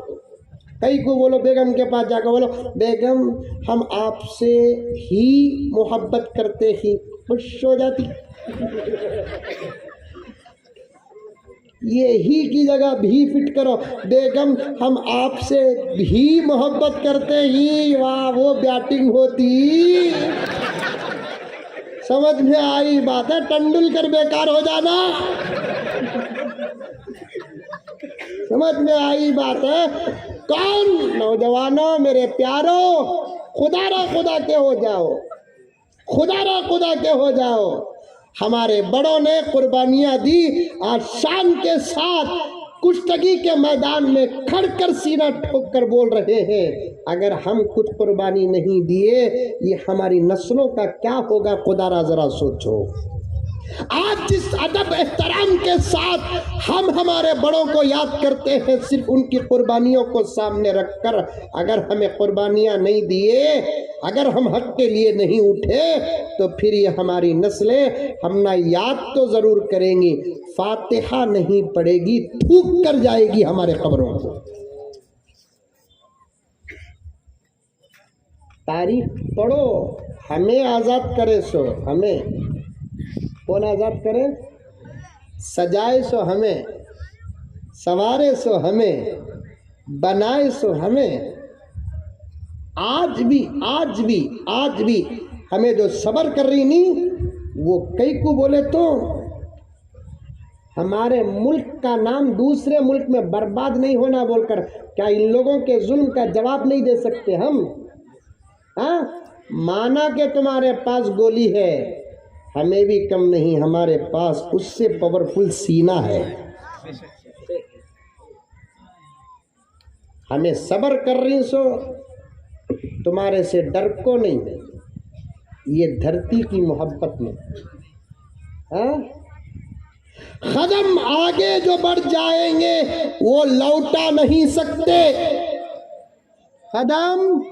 कई को बोलो बेगम के पास जाकर बोलो, बेगम हम आपसे ही मोहब्बत करते ही, खुश हो जाती। ये ही की जगह भी फिट करो, बेगम हम आपसे भी मोहब्बत करते ही, वाह वो बैटिंग होती। समझ में आई बात है? तेंदुलकर बेकार हो जाना। समझ में आई बात है? कौन? नौजवानों मेरे प्यारों, खुदा रा खुदा के हो जाओ, खुदा रा खुदा के हो जाओ। हमारे बड़ों ने कुर्बानियां दी, आज शान के साथ कुश्तगी के मैदान में खड़कर सीना ठोक कर बोल रहे हैं, अगर हम कुछ कुर्बानी नहीं दिए ये हमारी नस्लों का क्या होगा, खुदा जरा सोचो। आज जिस अदब एहतराम के साथ हम हमारे बड़ों को याद करते हैं, सिर्फ उनकी कुर्बानियों को सामने रखकर, अगर हमें कुर्बानियां नहीं दिए, अगर हम हक के लिए नहीं उठे, तो फिर ये हमारी नस्लें हम ना याद तो जरूर करेंगी, फातिहा नहीं पड़ेगी, थूक कर जाएगी हमारे कब्रों को। तारीख पढ़ो, हमें आजाद करे सो हमें, कौन आजाद करे? सजाए सो हमें, सवारे सो हमें, बनाए सो हमें। आज भी हमें जो सब्र कर रही नहीं, वो कई को बोले तो हमारे मुल्क का नाम दूसरे मुल्क में बर्बाद नहीं होना बोलकर, क्या इन लोगों के जुल्म का जवाब नहीं दे सकते हम? हाँ, माना कि तुम्हारे पास गोली है, हमें भी कम नहीं, हमारे पास उससे पावरफुल सीना है। हमें सब्र कर रही सो तुम्हारे से डर को नहीं, ये धरती की मोहब्बत में। कदम आगे जो बढ़ जाएंगे वो लौटा नहीं सकते, कदम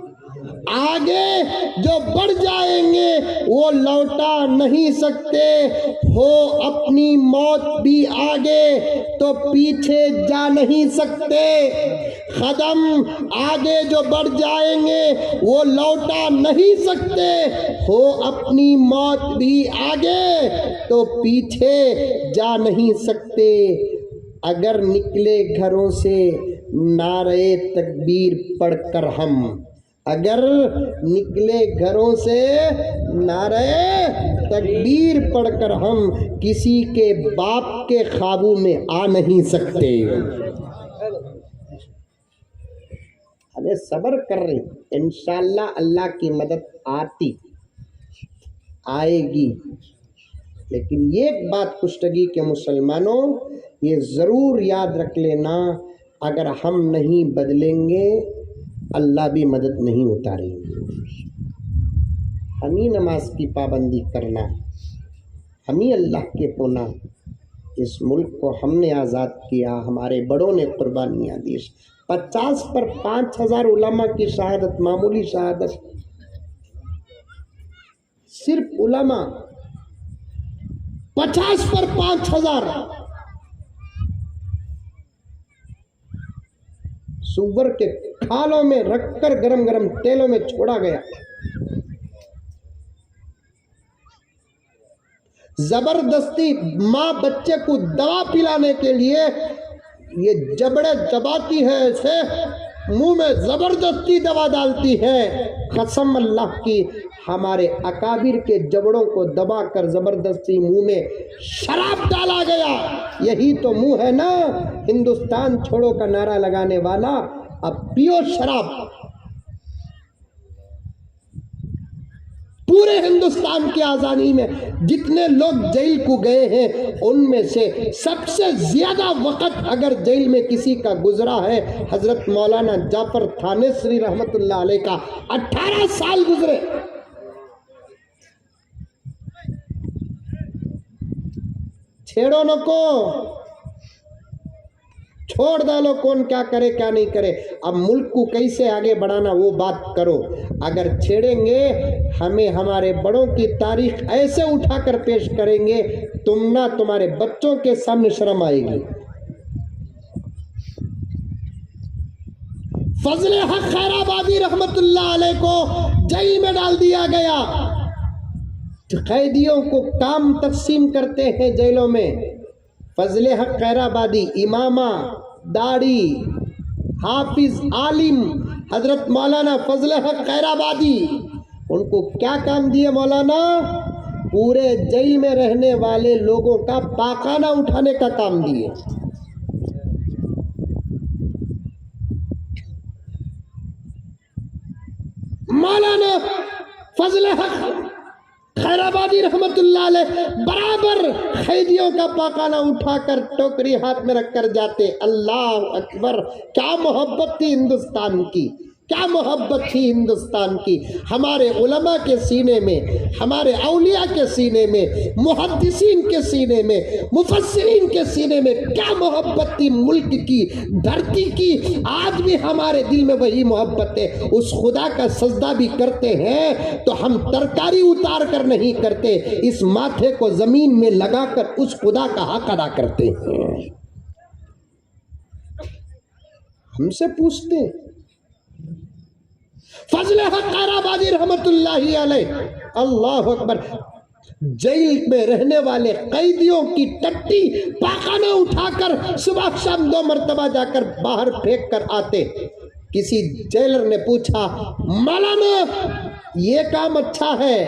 आगे जो बढ़ जाएंगे वो लौटा नहीं सकते। हो अपनी मौत भी आगे तो पीछे जा नहीं सकते, कदम आगे जो बढ़ जाएंगे वो लौटा नहीं सकते। हो अपनी मौत भी आगे तो पीछे जा नहीं सकते। अगर निकले घरों से नारे तकबीर पढ़कर हम, अगर निकले घरों से नारे तकबीर पढ़कर हम किसी के बाप के ख्वाबों में आ नहीं सकते। हमें सब्र कर रही, इंशाअल्लाह अल्लाह की मदद आएगी। लेकिन ये बात कुश्तगी के मुसलमानों ये ज़रूर याद रख लेना, अगर हम नहीं बदलेंगे अल्लाह भी मदद नहीं उतारेंगे। हम ही नमाज की पाबंदी करना, हम ही अल्लाह के होना। इस मुल्क को हमने आज़ाद किया, हमारे बड़ों ने कुर्बानियाँ दी। 50 पर 5000 उलमा की शहादत, मामूली शहादत, सिर्फ उलमा 50 पर 5000 सुअर के खालों में रखकर गरम गरम तेलों में छोड़ा गया। जबरदस्ती माँ बच्चे को दवा पिलाने के लिए ये जबड़े दबाती है, ऐसे मुंह में जबरदस्ती दवा डालती है। कसम अल्लाह की, हमारे अकाबिर के जबड़ों को दबाकर जबरदस्ती मुंह में शराब डाला गया। यही तो मुंह है ना हिंदुस्तान छोड़ो का नारा लगाने वाला, अब पियो शराब। पूरे हिंदुस्तान की आज़ादी में जितने लोग जेल को गए हैं उनमें से सबसे ज्यादा वक्त अगर जेल में किसी का गुजरा है, हजरत मौलाना जाफर थानेसरी रहमतुल्लाह अलैह का 18 साल गुजरे। छेड़ो न को, छोड़ डालो, कौन क्या करे क्या नहीं करे। अब मुल्क को कैसे आगे बढ़ाना वो बात करो। अगर छेड़ेंगे हमें हमारे बड़ों की तारीख ऐसे उठाकर पेश करेंगे, तुम ना तुम्हारे बच्चों के सामने शर्म आएगी। फजले हक खैराबादी रहमतुल्लाह अलैह को जेल में डाल दिया गया। कैदियों को काम तकसीम करते हैं जेलों में। फजले हक खैराबादी, इमामा, दाढ़ी, हाफिज, आलिम हजरत मौलाना फजले हक खैराबादी, उनको क्या काम दिए मौलाना? पूरे जेल में रहने वाले लोगों का पाखाना उठाने का काम दिए। मौलाना फजले हक खैराबादी रहमतुल्लाह अलैह बराबर कैदियों का पाखाना उठाकर टोकरी हाथ में रखकर जाते। अल्लाह अकबर, क्या मोहब्बत थी हिंदुस्तान की, क्या मोहब्बत थी हिंदुस्तान की। हमारे उलमा के सीने में, हमारे औलिया के सीने में, मुहद्दिसीन के सीने में, मुफस्सिरीन के सीने में क्या मोहब्बत थी मुल्क की, धरती की। आज भी हमारे दिल में वही मोहब्बत है। उस खुदा का सजदा भी करते हैं तो हम तरकारी उतार कर नहीं करते, इस माथे को जमीन में लगाकर उस खुदा का हक अदा करते हैं। हमसे पूछते फजल हक खैराबादी रहमतुल्लाहि अलैह, अल्लाह अकबर, जेल में रहने वाले कैदियों की टट्टी पाखाना उठाकर सुबह शाम 2 मरतबा जाकर बाहर फेंक कर आते। किसी जेलर ने पूछा, मौलाना ये काम अच्छा है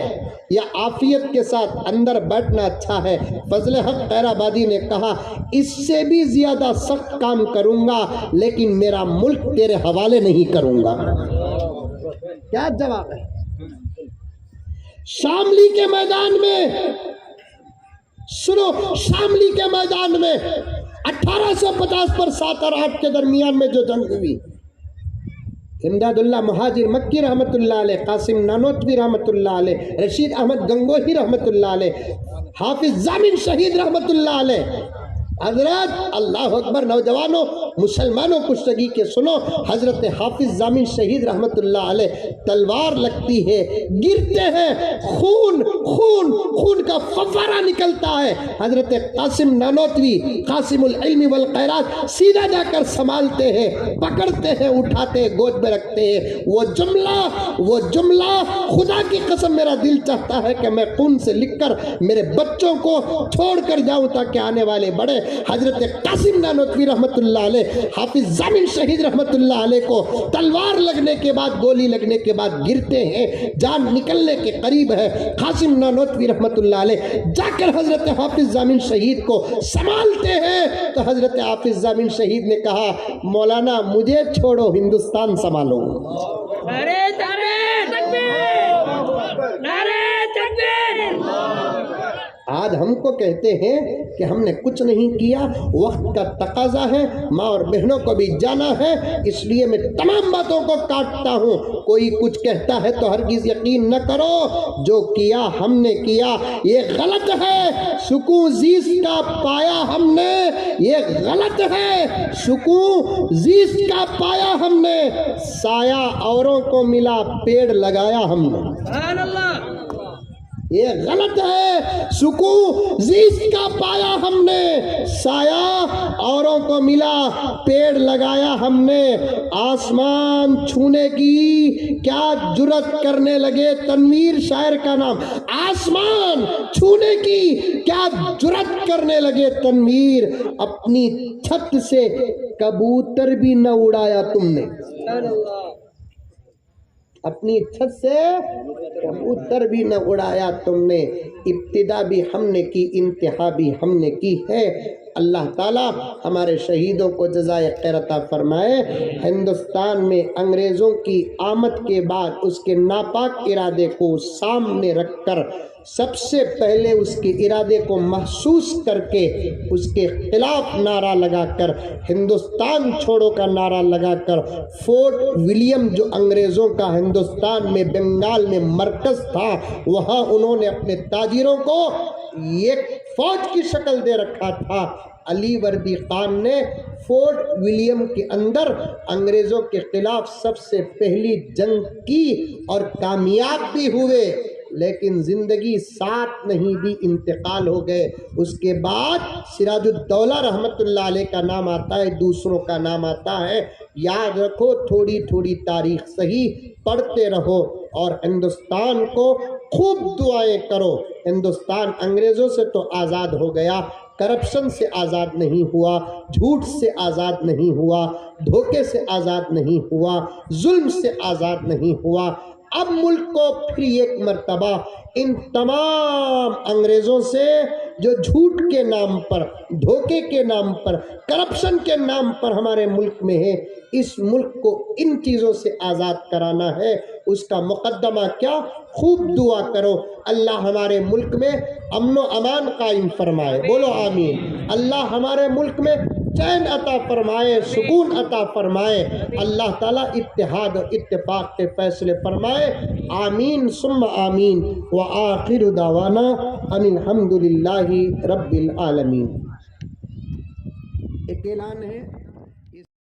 या आफियत के साथ अंदर बैठना अच्छा है? फजल हक खैराबादी ने कहा, इससे भी ज्यादा सख्त काम करूंगा, लेकिन मेरा मुल्क तेरे हवाले नहीं करूंगा। क्या जवाब है? शामली के मैदान में सुनो, शामली के मैदान में 1850 पर 7 और 8 के दरमियान में जो जंग हुई, इमदादुल्लाह मुहाजिर मक्की रहमतुल्लाह अलैह, कासिम नानोतवी रहमतुल्लाह अलैह, रशीद अहमद गंगोही रहमतुल्लाह अलैह, हाफिज जामिन शहीद रहमतुल्लाह अलैह। हजरत अल्लाह अकबर, नौजवानों मुसलमानों कुश्तगी के सुनो, हजरत हाफिज जामिन शहीद रहमतुल्लाह अलैह, तलवार लगती है, गिरते हैं, खून खून खून का फव्वारा निकलता है। हजरत कासिम नानोतवी कासिमुल इल्मी वल खैरात सीधा जाकर संभालते हैं, पकड़ते हैं, उठाते हैं, गोद में रखते हैं। वो जुमला खुदा की कसम मेरा दिल चाहता है कि मैं खून से लिखकर मेरे बच्चों को छोड़कर जाऊं, ताकि आने वाले बड़े हजरत कासिम नानोतवी रहमतुल्लाह अलैह, हाफिज जामिन शहीद रहमतुल्लाह अलैह को तलवार लगने के बाद, गोली लगने के बाद गिरते हैं, जान निकलने के करीब है। कासिम नानोतवी रहमतुल्लाह अलैह जाकर हजरत हाफिज जामिन शहीद को संभालते हैं, तो हजरत हाफिज जामिन शहीद ने कहा, मौलाना मुझे छोड़ो, हिंदुस्तान संभालो। नारे तकबीर, नारे तकबीर। आज हमको कहते हैं कि हमने कुछ नहीं किया, वक्त का तकाजा है, माँ और बहनों को भी जाना है, इसलिए मैं तमाम बातों को काटता हूँ। कोई कुछ कहता है तो हरगिज यकीन न करो, जो किया हमने किया, ये गलत है। सुकून जीस का पाया हमने, ये गलत है। सुकून जीस का पाया हमने, साया औरों को मिला, पेड़ लगाया हमने, सुभान अल्लाह। ये गलत है। सुकून जीस का पाया हमने, साया औरों को मिला, पेड़ लगाया हमने। आसमान छूने की क्या जुर्रत करने लगे, तनवीर शायर का नाम। आसमान छूने की क्या जुर्रत करने लगे तनवीर, अपनी छत से कबूतर भी न उड़ाया तुमने। सुभान अल्लाह। अपनी छत से कबूतर भी न उड़ाया तुमने। इब्तिदा भी हमने की, इंतहा भी हमने की है। अल्लाह ताला हमारे शहीदों को जज़ाए खैर अता फरमाए। हिंदुस्तान में अंग्रेज़ों की आमद के बाद उसके नापाक इरादे को सामने रखकर, सबसे पहले उसके इरादे को महसूस करके उसके खिलाफ नारा लगाकर, हिंदुस्तान छोड़ो का नारा लगाकर, फोर्ट विलियम जो अंग्रेज़ों का हिंदुस्तान में बंगाल में मरकज़ था, वहाँ उन्होंने अपने ताजिरों को एक फौज की शक्ल दे रखा था। अली वर्दी खान ने फोर्ट विलियम के अंदर अंग्रेज़ों के खिलाफ सबसे पहली जंग की और कामयाब भी हुए, लेकिन जिंदगी साथ नहीं दी, इंतकाल हो गए। उसके बाद सिराजुद्दौला रहमतुल्लाह अलैह का नाम आता है, दूसरों का नाम आता है। याद रखो, थोड़ी थोड़ी तारीख सही पढ़ते रहो और हिंदुस्तान को खूब दुआएं करो। हिंदुस्तान अंग्रेज़ों से तो आज़ाद हो गया, करप्शन से आज़ाद नहीं हुआ, झूठ से आज़ाद नहीं हुआ, धोखे से आज़ाद नहीं हुआ, जुल्म से आज़ाद नहीं हुआ। अब मुल्क को फिर एक मरतबा इन तमाम अंग्रेज़ों से जो झूठ के नाम पर, धोखे के नाम पर, करप्शन के नाम पर हमारे मुल्क में है, इस मुल्क को इन चीज़ों से आज़ाद कराना है। उसका मुकद्दमा क्या? खूब दुआ करो, अल्लाह हमारे मुल्क में अमन व अमान कायम फरमाए। बोलो आमीन। अल्लाह हमारे मुल्क में चैन अता फरमाए, सुकून अता फरमाए। अल्लाह ताला इत्तेहाद और इत्तेफाक के फैसले फरमाए। आमीन सुम्मा आमीन। व आखिर दावाना अनिल हम्दुलिल्लाहि रब्बिल आलमीन। एक ऐलान है।